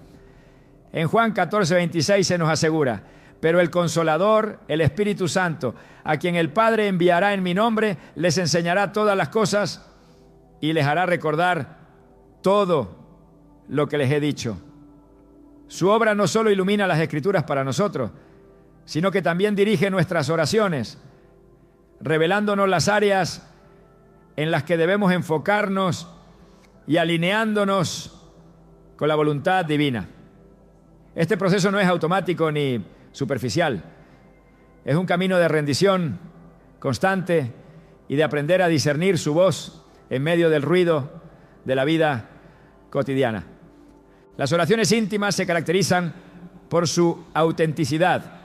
En Juan 14, 26 se nos asegura: pero el Consolador, el Espíritu Santo, a quien el Padre enviará en mi nombre, les enseñará todas las cosas y les hará recordar todo lo que les he dicho. Su obra no solo ilumina las Escrituras para nosotros, sino que también dirige nuestras oraciones, revelándonos las áreas en las que debemos enfocarnos y alineándonos con la voluntad divina. Este proceso no es automático ni superficial. Es un camino de rendición constante y de aprender a discernir su voz en medio del ruido de la vida cotidiana. Las oraciones íntimas se caracterizan por su autenticidad.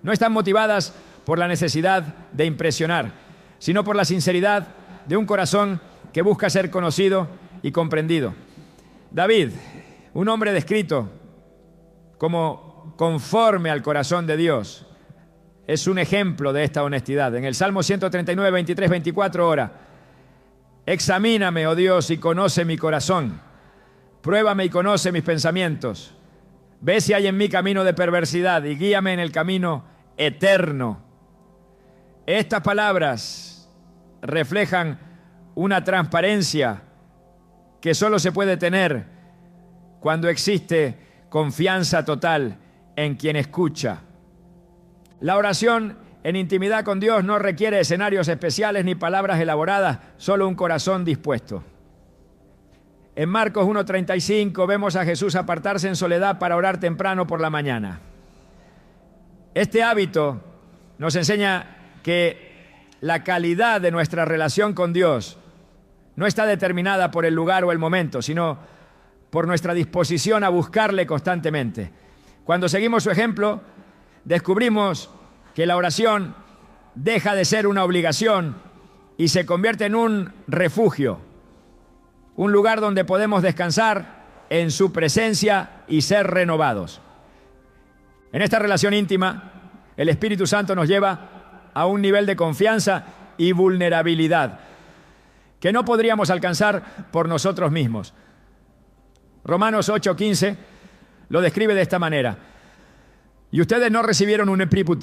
No están motivadas por la necesidad de impresionar, sino por la sinceridad de un corazón que busca ser conocido y comprendido. David, un hombre descrito como conforme al corazón de Dios, es un ejemplo de esta honestidad. En el Salmo 139, 23, 24 ora: examíname, oh Dios, y conoce mi corazón. Pruébame y conoce mis pensamientos. Ve si hay en mí camino de perversidad y guíame en el camino eterno. Estas palabras reflejan una transparencia que solo se puede tener cuando existe confianza total en quien escucha. La oración en intimidad con Dios no requiere escenarios especiales ni palabras elaboradas, solo un corazón dispuesto. En Marcos 1:35 vemos a Jesús apartarse en soledad para orar temprano por la mañana. Este hábito nos enseña que la calidad de nuestra relación con Dios no está determinada por el lugar o el momento, sino por nuestra disposición a buscarle constantemente. Cuando seguimos su ejemplo, descubrimos que la oración deja de ser una obligación y se convierte en un refugio, un lugar donde podemos descansar en su presencia y ser renovados. En esta relación íntima, el Espíritu Santo nos lleva a un nivel de confianza y vulnerabilidad que no podríamos alcanzar por nosotros mismos. Romanos 8:15 lo describe de esta manera: y ustedes no recibieron un espíritu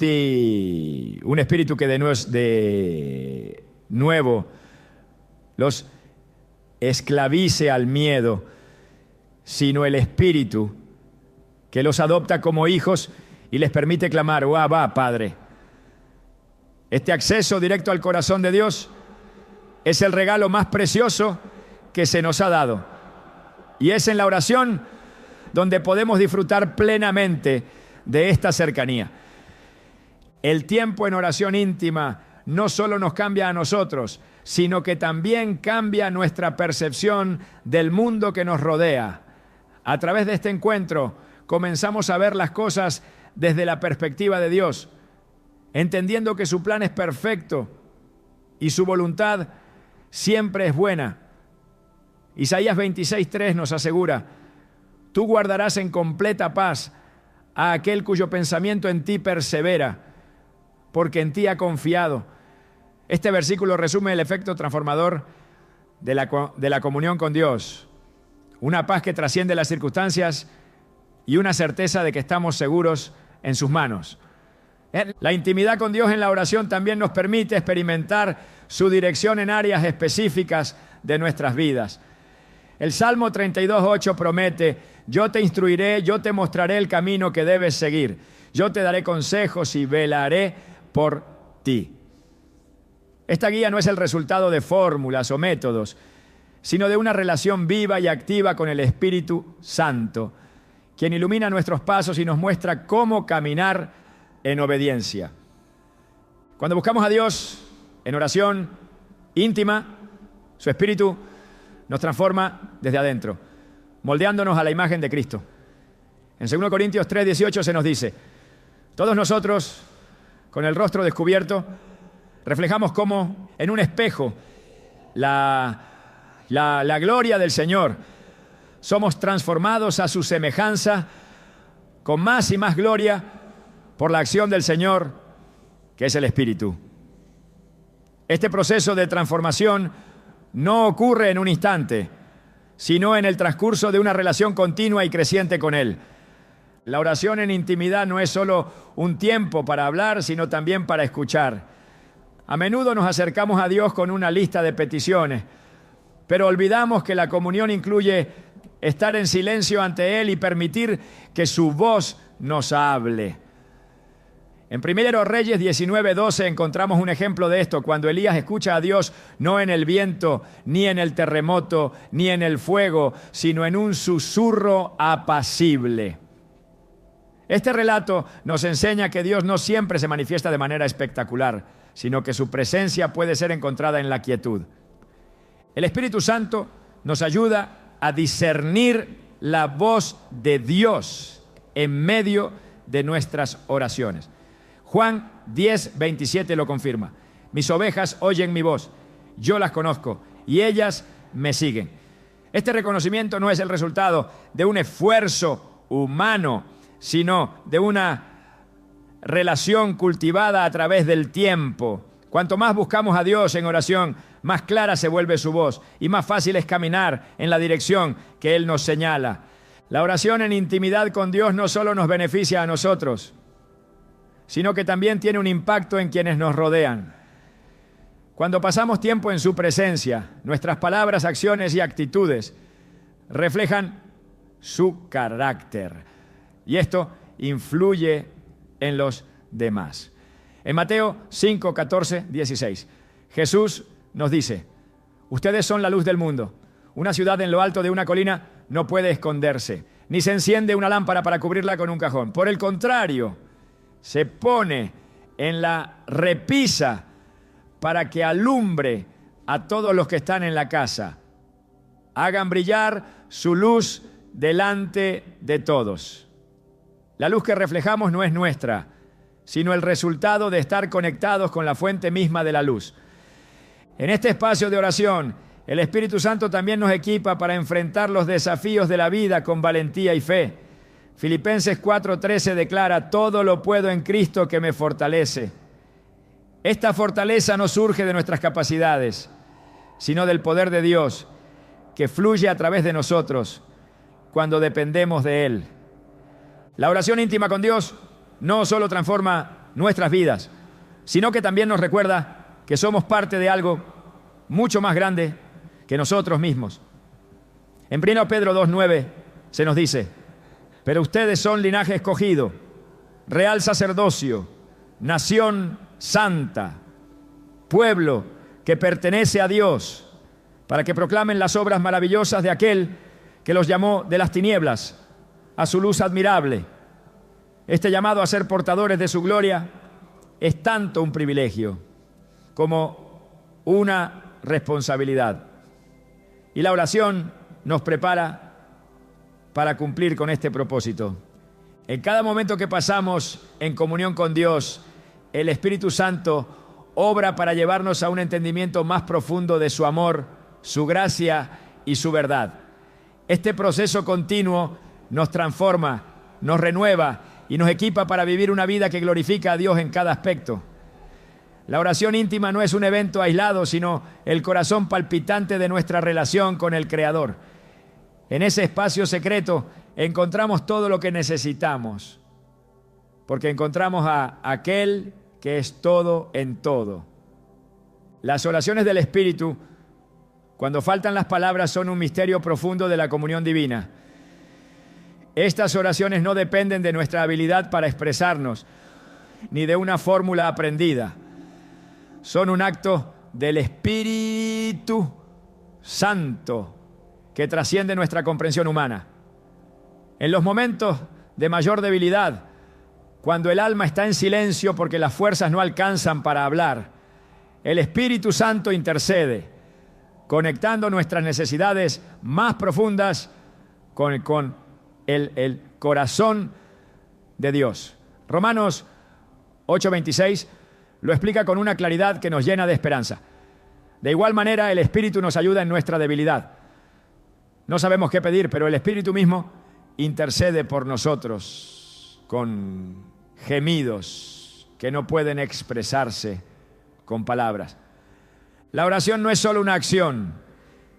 que de nuevo los esclavice al miedo, sino el Espíritu que los adopta como hijos y les permite clamar: oh, Abba, Padre. Este acceso directo al corazón de Dios es el regalo más precioso que se nos ha dado. Y es en la oración donde podemos disfrutar plenamente de esta cercanía. El tiempo en oración íntima no solo nos cambia a nosotros, sino que también cambia nuestra percepción del mundo que nos rodea. A través de este encuentro comenzamos a ver las cosas desde la perspectiva de Dios, entendiendo que su plan es perfecto y su voluntad siempre es buena. Isaías 26:3 nos asegura: tú guardarás en completa paz a aquel cuyo pensamiento en ti persevera, porque en ti ha confiado. Este versículo resume el efecto transformador de la comunión con Dios. Una paz que trasciende las circunstancias y una certeza de que estamos seguros en sus manos. La intimidad con Dios en la oración también nos permite experimentar su dirección en áreas específicas de nuestras vidas. El Salmo 32:8 promete: yo te instruiré, yo te mostraré el camino que debes seguir. Yo te daré consejos y velaré por ti. Esta guía no es el resultado de fórmulas o métodos, sino de una relación viva y activa con el Espíritu Santo, quien ilumina nuestros pasos y nos muestra cómo caminar en obediencia. Cuando buscamos a Dios en oración, íntima, su espíritu nos transforma desde adentro, moldeándonos a la imagen de Cristo. En 2 Corintios 3:18 se nos dice: todos nosotros, con el rostro descubierto, reflejamos como en un espejo la gloria del Señor. Somos transformados a su semejanza con más y más gloria por la acción del Señor, que es el Espíritu. Este proceso de transformación no ocurre en un instante, sino en el transcurso de una relación continua y creciente con Él. La oración en intimidad no es solo un tiempo para hablar, sino también para escuchar. A menudo nos acercamos a Dios con una lista de peticiones, pero olvidamos que la comunión incluye estar en silencio ante Él y permitir que su voz nos hable. En 1 Reyes 19:12 encontramos un ejemplo de esto, cuando Elías escucha a Dios no en el viento, ni en el terremoto, ni en el fuego, sino en un susurro apacible. Este relato nos enseña que Dios no siempre se manifiesta de manera espectacular, sino que su presencia puede ser encontrada en la quietud. El Espíritu Santo nos ayuda a discernir la voz de Dios en medio de nuestras oraciones. Juan 10:27 lo confirma. Mis ovejas oyen mi voz, yo las conozco y ellas me siguen. Este reconocimiento no es el resultado de un esfuerzo humano, sino de una relación cultivada a través del tiempo. Cuanto más buscamos a Dios en oración, más clara se vuelve su voz y más fácil es caminar en la dirección que Él nos señala. La oración en intimidad con Dios no solo nos beneficia a nosotros, sino que también tiene un impacto en quienes nos rodean. Cuando pasamos tiempo en su presencia, nuestras palabras, acciones y actitudes reflejan su carácter. Y esto influye en los demás. En Mateo 5, 14, 16, Jesús nos dice: ustedes son la luz del mundo. Una ciudad en lo alto de una colina no puede esconderse, ni se enciende una lámpara para cubrirla con un cajón. Por el contrario, se pone en la repisa para que alumbre a todos los que están en la casa. Hagan brillar su luz delante de todos. La luz que reflejamos no es nuestra, sino el resultado de estar conectados con la fuente misma de la luz. En este espacio de oración, el Espíritu Santo también nos equipa para enfrentar los desafíos de la vida con valentía y fe. Filipenses 4:13 declara: todo lo puedo en Cristo que me fortalece. Esta fortaleza no surge de nuestras capacidades, sino del poder de Dios, que fluye a través de nosotros cuando dependemos de Él. La oración íntima con Dios no solo transforma nuestras vidas, sino que también nos recuerda que somos parte de algo mucho más grande que nosotros mismos. En 1 Pedro 2:9 se nos dice: pero ustedes son linaje escogido, real sacerdocio, nación santa, pueblo que pertenece a Dios, para que proclamen las obras maravillosas de aquel que los llamó de las tinieblas a su luz admirable. Este llamado a ser portadores de su gloria es tanto un privilegio como una responsabilidad. Y la oración nos prepara para cumplir con este propósito. En cada momento que pasamos en comunión con Dios, el Espíritu Santo obra para llevarnos a un entendimiento más profundo de su amor, su gracia y su verdad. Este proceso continuo nos transforma, nos renueva y nos equipa para vivir una vida que glorifica a Dios en cada aspecto. La oración íntima no es un evento aislado, sino el corazón palpitante de nuestra relación con el Creador. En ese espacio secreto encontramos todo lo que necesitamos, porque encontramos a aquel que es todo en todo. Las oraciones del Espíritu, cuando faltan las palabras, son un misterio profundo de la comunión divina. Estas oraciones no dependen de nuestra habilidad para expresarnos, ni de una fórmula aprendida. Son un acto del Espíritu Santo que trasciende nuestra comprensión humana. En los momentos de mayor debilidad, cuando el alma está en silencio porque las fuerzas no alcanzan para hablar, el Espíritu Santo intercede, conectando nuestras necesidades más profundas con el corazón de Dios. Romanos 8:26 lo explica con una claridad que nos llena de esperanza. De igual manera, el Espíritu nos ayuda en nuestra debilidad. No sabemos qué pedir, pero el Espíritu mismo intercede por nosotros con gemidos que no pueden expresarse con palabras. La oración no es solo una acción,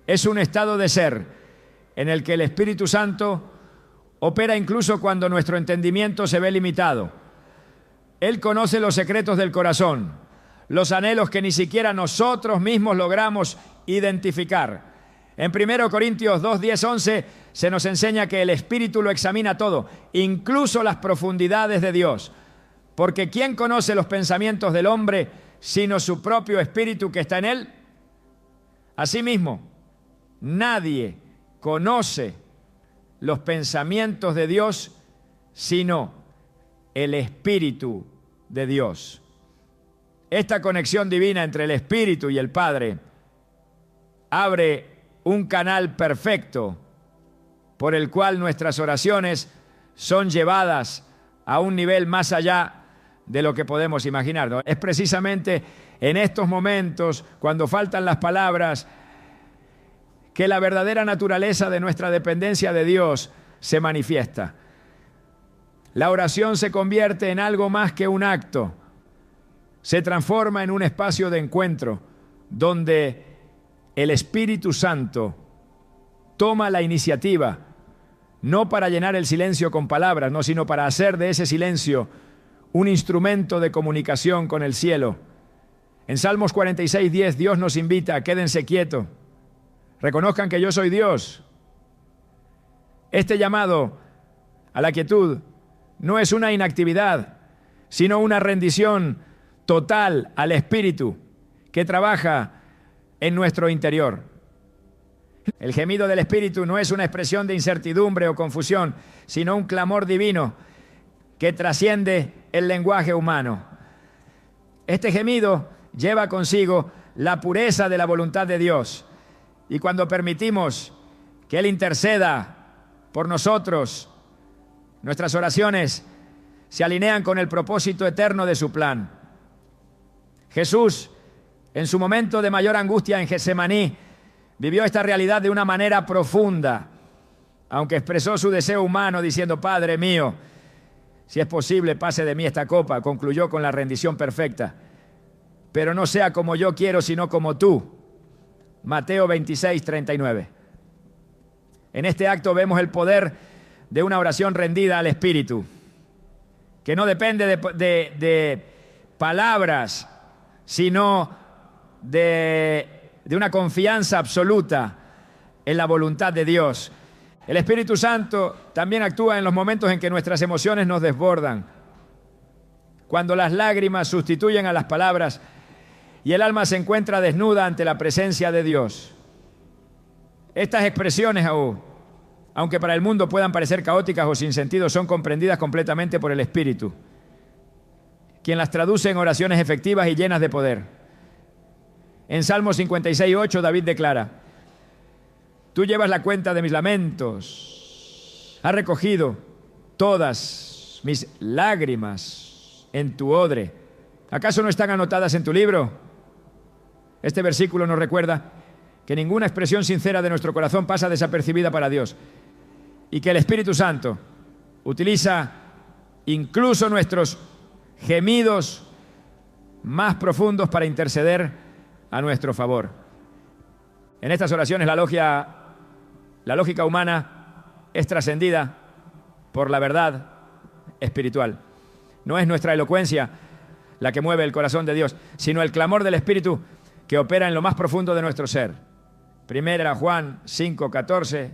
es un estado de ser en el que el Espíritu Santo opera incluso cuando nuestro entendimiento se ve limitado. Él conoce los secretos del corazón, los anhelos que ni siquiera nosotros mismos logramos identificar. En 1 Corintios 2, 10, 11 se nos enseña que el Espíritu lo examina todo, incluso las profundidades de Dios. Porque ¿quién conoce los pensamientos del hombre sino su propio Espíritu que está en él? Asimismo, nadie conoce los pensamientos de Dios sino el Espíritu de Dios. Esta conexión divina entre el Espíritu y el Padre abre un canal perfecto por el cual nuestras oraciones son llevadas a un nivel más allá de lo que podemos imaginar, ¿no? Es precisamente en estos momentos, cuando faltan las palabras, que la verdadera naturaleza de nuestra dependencia de Dios se manifiesta. La oración se convierte en algo más que un acto. Se transforma en un espacio de encuentro donde el Espíritu Santo toma la iniciativa, no para llenar el silencio con palabras, no, sino para hacer de ese silencio un instrumento de comunicación con el cielo. En Salmos 46:10, Dios nos invita: quédense quietos, reconozcan que yo soy Dios. Este llamado a la quietud no es una inactividad, sino una rendición total al Espíritu que trabaja en nuestro interior. El gemido del Espíritu no es una expresión de incertidumbre o confusión, sino un clamor divino que trasciende el lenguaje humano. Este gemido lleva consigo la pureza de la voluntad de Dios, y cuando permitimos que Él interceda por nosotros, nuestras oraciones se alinean con el propósito eterno de su plan. Jesús, en su momento de mayor angustia en Getsemaní, vivió esta realidad de una manera profunda, aunque expresó su deseo humano diciendo: Padre mío, si es posible, pase de mí esta copa. Concluyó con la rendición perfecta. Pero no sea como yo quiero, sino como tú. Mateo 26:39. En este acto vemos el poder de una oración rendida al Espíritu, que no depende de palabras, sino de una confianza absoluta en la voluntad de Dios. El Espíritu Santo también actúa en los momentos en que nuestras emociones nos desbordan, cuando las lágrimas sustituyen a las palabras y el alma se encuentra desnuda ante la presencia de Dios. Estas expresiones, aunque para el mundo puedan parecer caóticas o sin sentido, son comprendidas completamente por el Espíritu, quien las traduce en oraciones efectivas y llenas de poder. En Salmo 56:8 David declara: Tú llevas la cuenta de mis lamentos, has recogido todas mis lágrimas en tu odre. ¿Acaso no están anotadas en tu libro? Este versículo nos recuerda que ninguna expresión sincera de nuestro corazón pasa desapercibida para Dios, y que el Espíritu Santo utiliza incluso nuestros gemidos más profundos para interceder a nuestro favor. En estas oraciones la lógica humana es trascendida por la verdad espiritual. No es nuestra elocuencia la que mueve el corazón de Dios, sino el clamor del Espíritu que opera en lo más profundo de nuestro ser. 1 Juan 5:14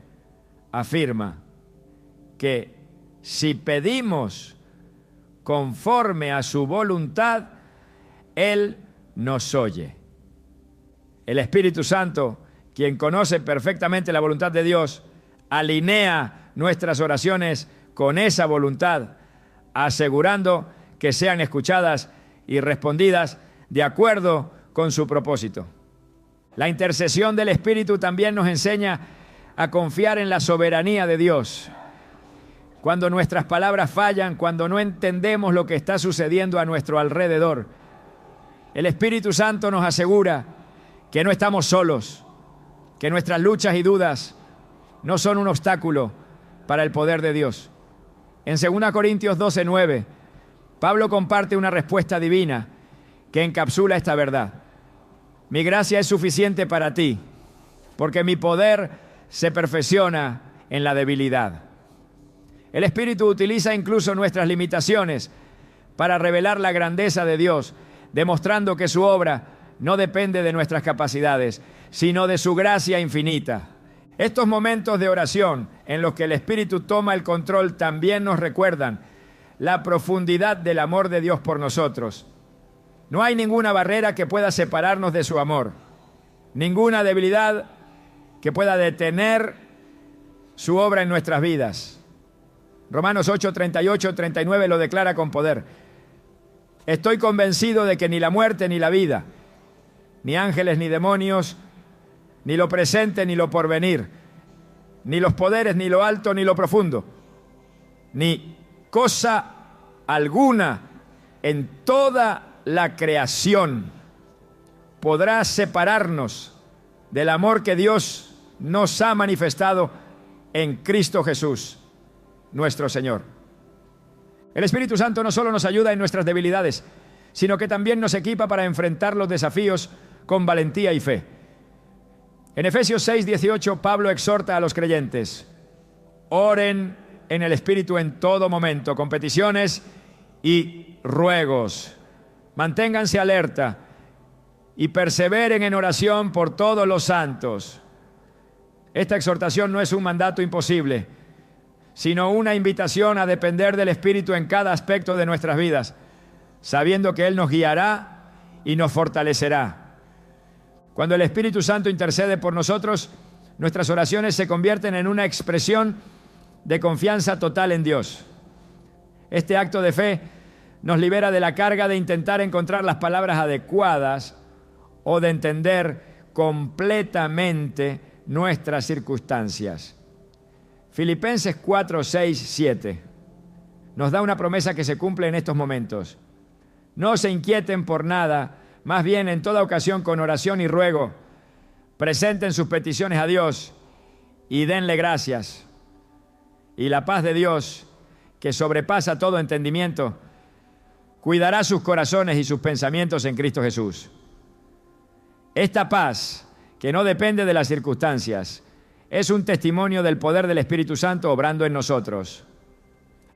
afirma que si pedimos conforme a su voluntad, Él nos oye. El Espíritu Santo, quien conoce perfectamente la voluntad de Dios, alinea nuestras oraciones con esa voluntad, asegurando que sean escuchadas y respondidas de acuerdo con su propósito. La intercesión del Espíritu también nos enseña a confiar en la soberanía de Dios. Cuando nuestras palabras fallan, cuando no entendemos lo que está sucediendo a nuestro alrededor, el Espíritu Santo nos asegura que no estamos solos, que nuestras luchas y dudas no son un obstáculo para el poder de Dios. En 2 Corintios 12:9, Pablo comparte una respuesta divina que encapsula esta verdad. Mi gracia es suficiente para ti, porque mi poder se perfecciona en la debilidad. El Espíritu utiliza incluso nuestras limitaciones para revelar la grandeza de Dios, demostrando que su obra no depende de nuestras capacidades, sino de su gracia infinita. Estos momentos de oración en los que el Espíritu toma el control también nos recuerdan la profundidad del amor de Dios por nosotros. No hay ninguna barrera que pueda separarnos de su amor, ninguna debilidad que pueda detener su obra en nuestras vidas. Romanos 8:38-39 lo declara con poder. Estoy convencido de que ni la muerte ni la vida, ni ángeles ni demonios, ni lo presente ni lo porvenir, ni los poderes, ni lo alto, ni lo profundo, ni cosa alguna en toda la creación podrá separarnos del amor que Dios nos ha manifestado en Cristo Jesús, nuestro Señor. El Espíritu Santo no solo nos ayuda en nuestras debilidades, sino que también nos equipa para enfrentar los desafíos con valentía y fe. En Efesios 6:18, Pablo exhorta a los creyentes: oren en el Espíritu en todo momento, con peticiones y ruegos. Manténganse alerta y perseveren en oración por todos los santos. Esta exhortación no es un mandato imposible, sino una invitación a depender del Espíritu en cada aspecto de nuestras vidas, sabiendo que Él nos guiará y nos fortalecerá. Cuando el Espíritu Santo intercede por nosotros, nuestras oraciones se convierten en una expresión de confianza total en Dios. Este acto de fe nos libera de la carga de intentar encontrar las palabras adecuadas o de entender completamente nuestras circunstancias. Filipenses 4:6-7 nos da una promesa que se cumple en estos momentos. No se inquieten por nada, más bien en toda ocasión con oración y ruego, presenten sus peticiones a Dios y denle gracias. Y la paz de Dios, que sobrepasa todo entendimiento, cuidará sus corazones y sus pensamientos en Cristo Jesús. Esta paz, que no depende de las circunstancias, es un testimonio del poder del Espíritu Santo obrando en nosotros.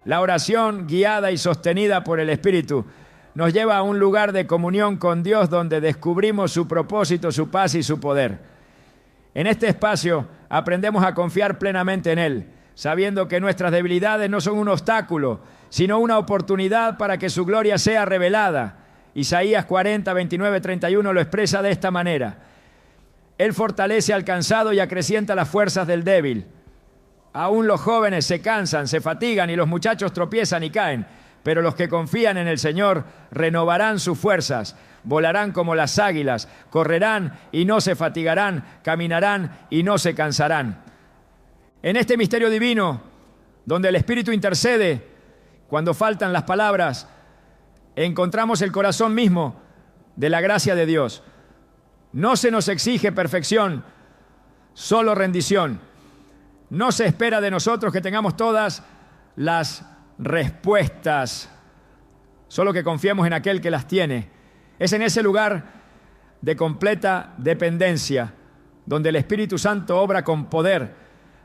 La oración guiada y sostenida por el Espíritu nos lleva a un lugar de comunión con Dios donde descubrimos su propósito, su paz y su poder. En este espacio aprendemos a confiar plenamente en Él, sabiendo que nuestras debilidades no son un obstáculo, sino una oportunidad para que su gloria sea revelada. Isaías 40:29-31 lo expresa de esta manera: Él fortalece al cansado y acrecienta las fuerzas del débil. Aún los jóvenes se cansan, se fatigan y los muchachos tropiezan y caen, pero los que confían en el Señor renovarán sus fuerzas, volarán como las águilas, correrán y no se fatigarán, caminarán y no se cansarán. En este misterio divino, donde el Espíritu intercede, cuando faltan las palabras, encontramos el corazón mismo de la gracia de Dios. No se nos exige perfección, solo rendición. No se espera de nosotros que tengamos todas las respuestas, solo que confiemos en aquel que las tiene. Es en ese lugar de completa dependencia donde el Espíritu Santo obra con poder,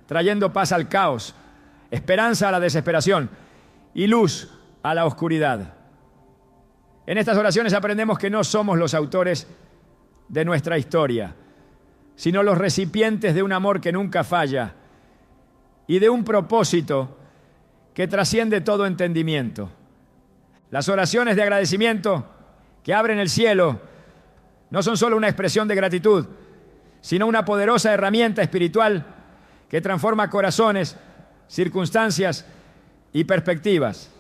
trayendo paz al caos, esperanza a la desesperación y luz a la oscuridad. En estas oraciones aprendemos que no somos los autores de nuestra historia, sino los recipientes de un amor que nunca falla y de un propósito que trasciende todo entendimiento. Las oraciones de agradecimiento que abren el cielo no son solo una expresión de gratitud, sino una poderosa herramienta espiritual que transforma corazones, circunstancias y perspectivas.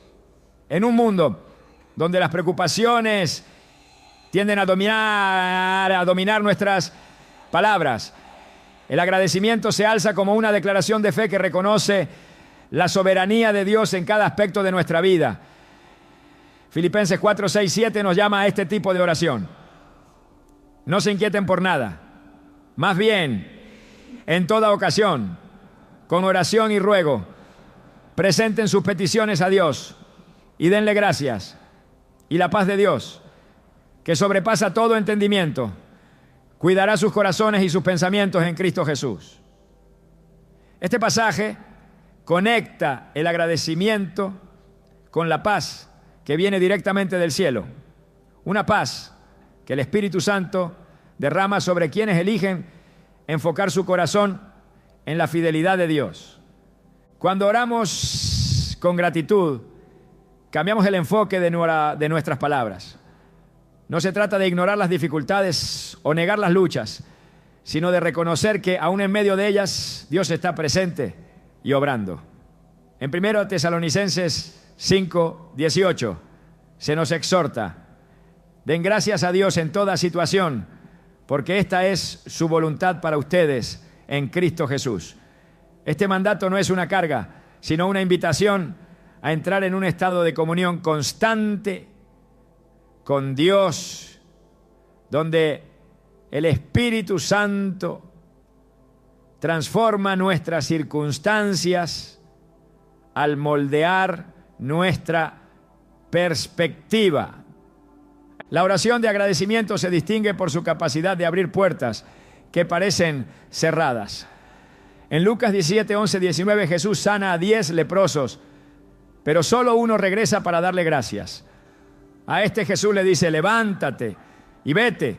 En un mundo donde las preocupaciones tienden a dominar nuestras palabras. El agradecimiento se alza como una declaración de fe que reconoce la soberanía de Dios en cada aspecto de nuestra vida. Filipenses 4, 6, 7 nos llama a este tipo de oración. No se inquieten por nada. Más bien, en toda ocasión, con oración y ruego, presenten sus peticiones a Dios y denle gracias. Y la paz de Dios, que sobrepasa todo entendimiento, cuidará sus corazones y sus pensamientos en Cristo Jesús. Este pasaje conecta el agradecimiento con la paz que viene directamente del cielo. Una paz que el Espíritu Santo derrama sobre quienes eligen enfocar su corazón en la fidelidad de Dios. Cuando oramos con gratitud, cambiamos el enfoque de nuestras palabras. No se trata de ignorar las dificultades o negar las luchas, sino de reconocer que aún en medio de ellas Dios está presente y obrando. En 1 Tesalonicenses 5, 18 se nos exhorta: den gracias a Dios en toda situación, porque esta es su voluntad para ustedes en Cristo Jesús. Este mandato no es una carga, sino una invitación a entrar en un estado de comunión constante con Dios, donde el Espíritu Santo transforma nuestras circunstancias al moldear nuestra perspectiva. La oración de agradecimiento se distingue por su capacidad de abrir puertas que parecen cerradas. En Lucas 17, 11, 19, Jesús sana a 10 leprosos, pero solo uno regresa para darle gracias. A este Jesús le dice: levántate y vete,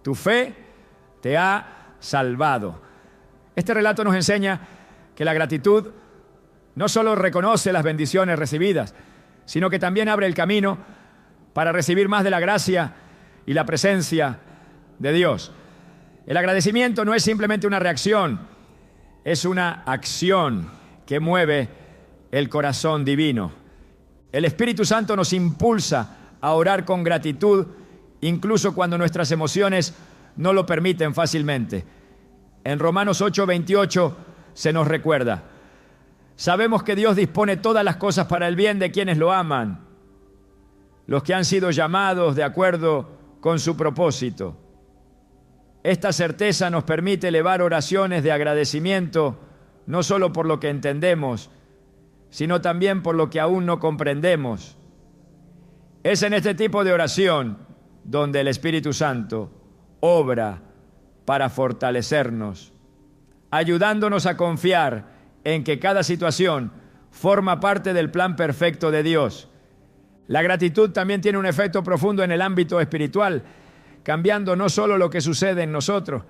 tu fe te ha salvado. Este relato nos enseña que la gratitud no solo reconoce las bendiciones recibidas, sino que también abre el camino para recibir más de la gracia y la presencia de Dios. El agradecimiento no es simplemente una reacción, es una acción que mueve el corazón divino. El Espíritu Santo nos impulsa a orar con gratitud, incluso cuando nuestras emociones no lo permiten fácilmente. En Romanos 8, 28 se nos recuerda: sabemos que Dios dispone todas las cosas para el bien de quienes lo aman, los que han sido llamados de acuerdo con su propósito. Esta certeza nos permite elevar oraciones de agradecimiento, no solo por lo que entendemos, sino también por lo que aún no comprendemos. Es en este tipo de oración donde el Espíritu Santo obra para fortalecernos, ayudándonos a confiar en que cada situación forma parte del plan perfecto de Dios. La gratitud también tiene un efecto profundo en el ámbito espiritual, cambiando no solo lo que sucede en nosotros,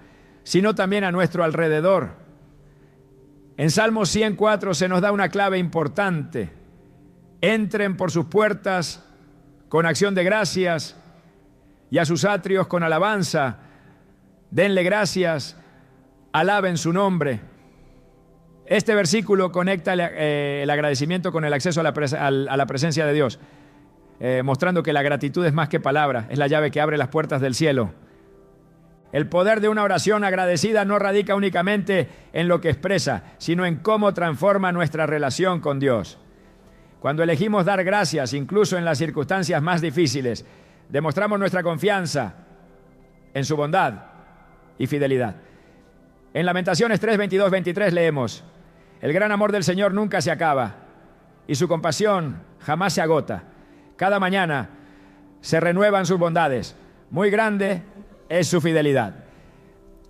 sino también a nuestro alrededor. En Salmos 104 se nos da una clave importante: entren por sus puertas con acción de gracias y a sus atrios con alabanza, denle gracias, alaben su nombre. Este versículo conecta el agradecimiento con el acceso a la presencia de Dios, mostrando que la gratitud es más que palabra, es la llave que abre las puertas del cielo. El poder de una oración agradecida no radica únicamente en lo que expresa, sino en cómo transforma nuestra relación con Dios. Cuando elegimos dar gracias, incluso en las circunstancias más difíciles, demostramos nuestra confianza en su bondad y fidelidad. En Lamentaciones 3, 22, 23 leemos: el gran amor del Señor nunca se acaba y su compasión jamás se agota. Cada mañana se renuevan sus bondades. Muy grande es su fidelidad.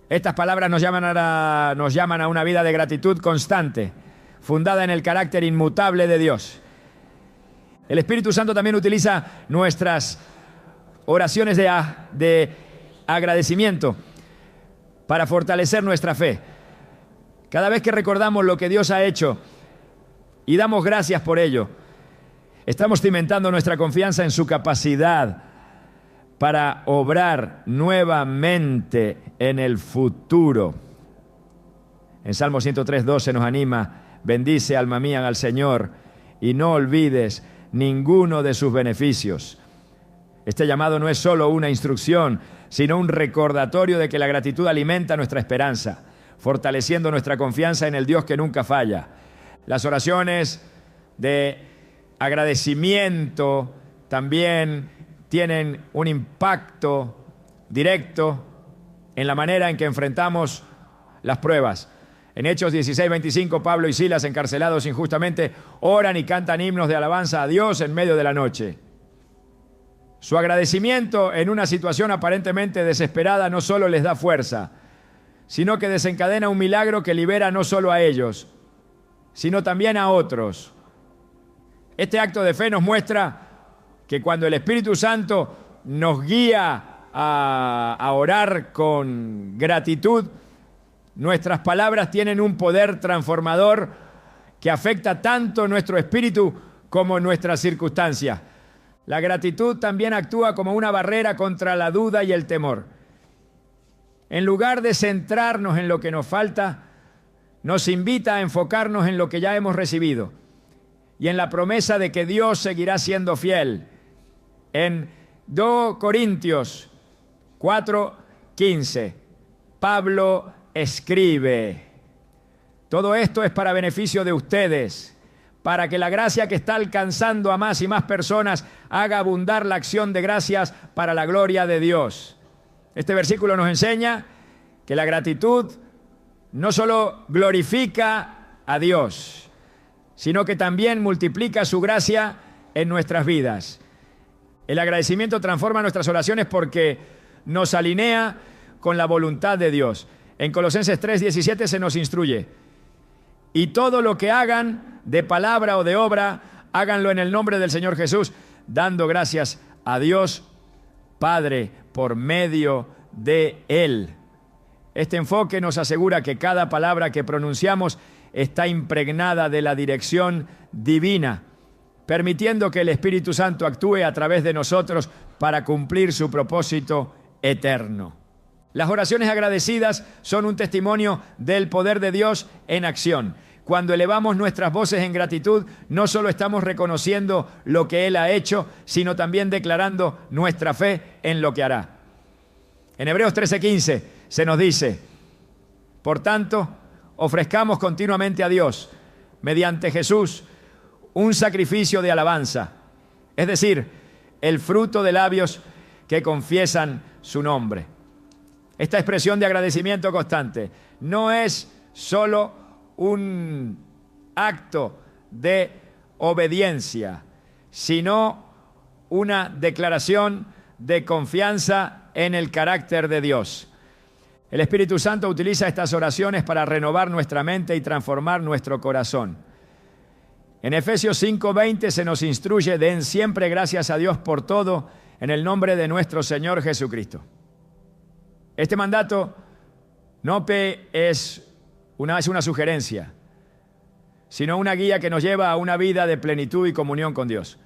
Estas palabras nos llaman a una vida de gratitud constante, fundada en el carácter inmutable de Dios. El Espíritu Santo también utiliza nuestras oraciones de agradecimiento para fortalecer nuestra fe. Cada vez que recordamos lo que Dios ha hecho y damos gracias por ello, estamos cimentando nuestra confianza en su capacidad para obrar nuevamente en el futuro. En Salmo 103, 12 nos anima: bendice, alma mía, al Señor, y no olvides ninguno de sus beneficios. Este llamado no es solo una instrucción, sino un recordatorio de que la gratitud alimenta nuestra esperanza, fortaleciendo nuestra confianza en el Dios que nunca falla. Las oraciones de agradecimiento también tienen un impacto directo en la manera en que enfrentamos las pruebas. En Hechos 16:25, Pablo y Silas, encarcelados injustamente, oran y cantan himnos de alabanza a Dios en medio de la noche. Su agradecimiento en una situación aparentemente desesperada no solo les da fuerza, sino que desencadena un milagro que libera no solo a ellos, sino también a otros. Este acto de fe nos muestra que cuando el Espíritu Santo nos guía a orar con gratitud, nuestras palabras tienen un poder transformador que afecta tanto nuestro espíritu como nuestras circunstancias. La gratitud también actúa como una barrera contra la duda y el temor. En lugar de centrarnos en lo que nos falta, nos invita a enfocarnos en lo que ya hemos recibido y en la promesa de que Dios seguirá siendo fiel. En 2 Corintios 4:15, Pablo escribe: todo esto es para beneficio de ustedes, para que la gracia que está alcanzando a más y más personas haga abundar la acción de gracias para la gloria de Dios. Este versículo nos enseña que la gratitud no solo glorifica a Dios, sino que también multiplica su gracia en nuestras vidas. El agradecimiento transforma nuestras oraciones porque nos alinea con la voluntad de Dios. En Colosenses 3:17 se nos instruye: y todo lo que hagan, de palabra o de obra, háganlo en el nombre del Señor Jesús, dando gracias a Dios Padre por medio de Él. Este enfoque nos asegura que cada palabra que pronunciamos está impregnada de la dirección divina, permitiendo que el Espíritu Santo actúe a través de nosotros para cumplir su propósito eterno. Las oraciones agradecidas son un testimonio del poder de Dios en acción. Cuando elevamos nuestras voces en gratitud, no solo estamos reconociendo lo que Él ha hecho, sino también declarando nuestra fe en lo que hará. En Hebreos 13:15 se nos dice: por tanto, ofrezcamos continuamente a Dios, mediante Jesús, un sacrificio de alabanza, es decir, el fruto de labios que confiesan su nombre. Esta expresión de agradecimiento constante no es solo un acto de obediencia, sino una declaración de confianza en el carácter de Dios. El Espíritu Santo utiliza estas oraciones para renovar nuestra mente y transformar nuestro corazón. En Efesios 5:20 se nos instruye: den siempre gracias a Dios por todo, en el nombre de nuestro Señor Jesucristo. Este mandato no es una sugerencia, sino una guía que nos lleva a una vida de plenitud y comunión con Dios.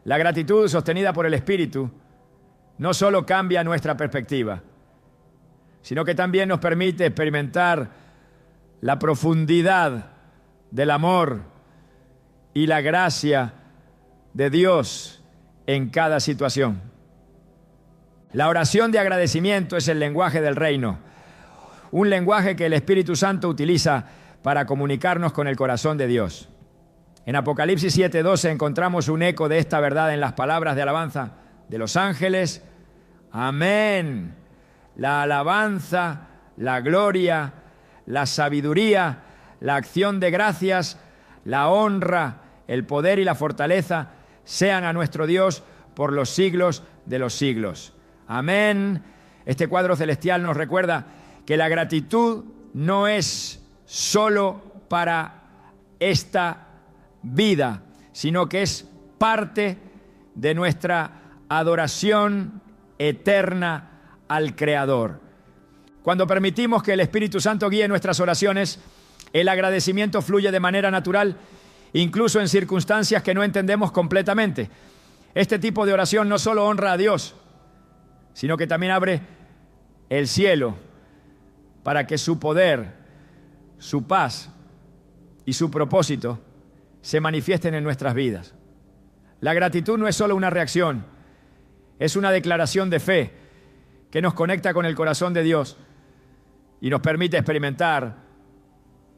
La gratitud sostenida por el Espíritu no solo cambia nuestra perspectiva, sino que también nos permite experimentar la profundidad del amor y la gracia de Dios en cada situación. La oración de agradecimiento es el lenguaje del reino, un lenguaje que el Espíritu Santo utiliza para comunicarnos con el corazón de Dios. En Apocalipsis 7:12 encontramos un eco de esta verdad en las palabras de alabanza de los ángeles. Amén. La alabanza, la gloria, la sabiduría, la acción de gracias, la honra, el poder y la fortaleza sean a nuestro Dios por los siglos de los siglos. Amén. Este cuadro celestial nos recuerda que la gratitud no es solo para esta vida, sino que es parte de nuestra adoración eterna al Creador. Cuando permitimos que el Espíritu Santo guíe nuestras oraciones, el agradecimiento fluye de manera natural, incluso en circunstancias que no entendemos completamente. Este tipo de oración no solo honra a Dios, sino que también abre el cielo para que su poder, su paz y su propósito se manifiesten en nuestras vidas. La gratitud no es solo una reacción, Es una declaración de fe que nos conecta con el corazón de Dios y nos permite experimentar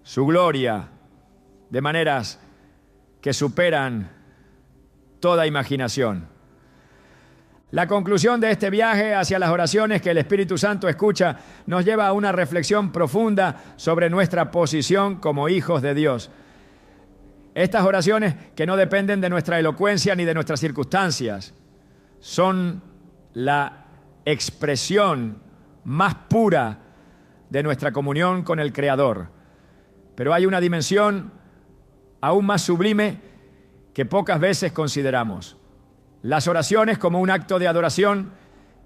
su gloria de maneras que superan toda imaginación. La conclusión de este viaje hacia las oraciones que el Espíritu Santo escucha nos lleva a una reflexión profunda sobre nuestra posición como hijos de Dios. Estas oraciones que no dependen de nuestra elocuencia ni de nuestras circunstancias son la expresión más pura de nuestra comunión con el Creador. Pero hay una dimensión aún más sublime que pocas veces consideramos. Las oraciones como un acto de adoración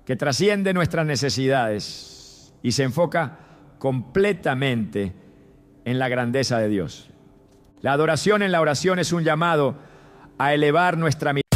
que trasciende nuestras necesidades y se enfoca completamente en la grandeza de Dios. La adoración en la oración es un llamado a elevar nuestra mirada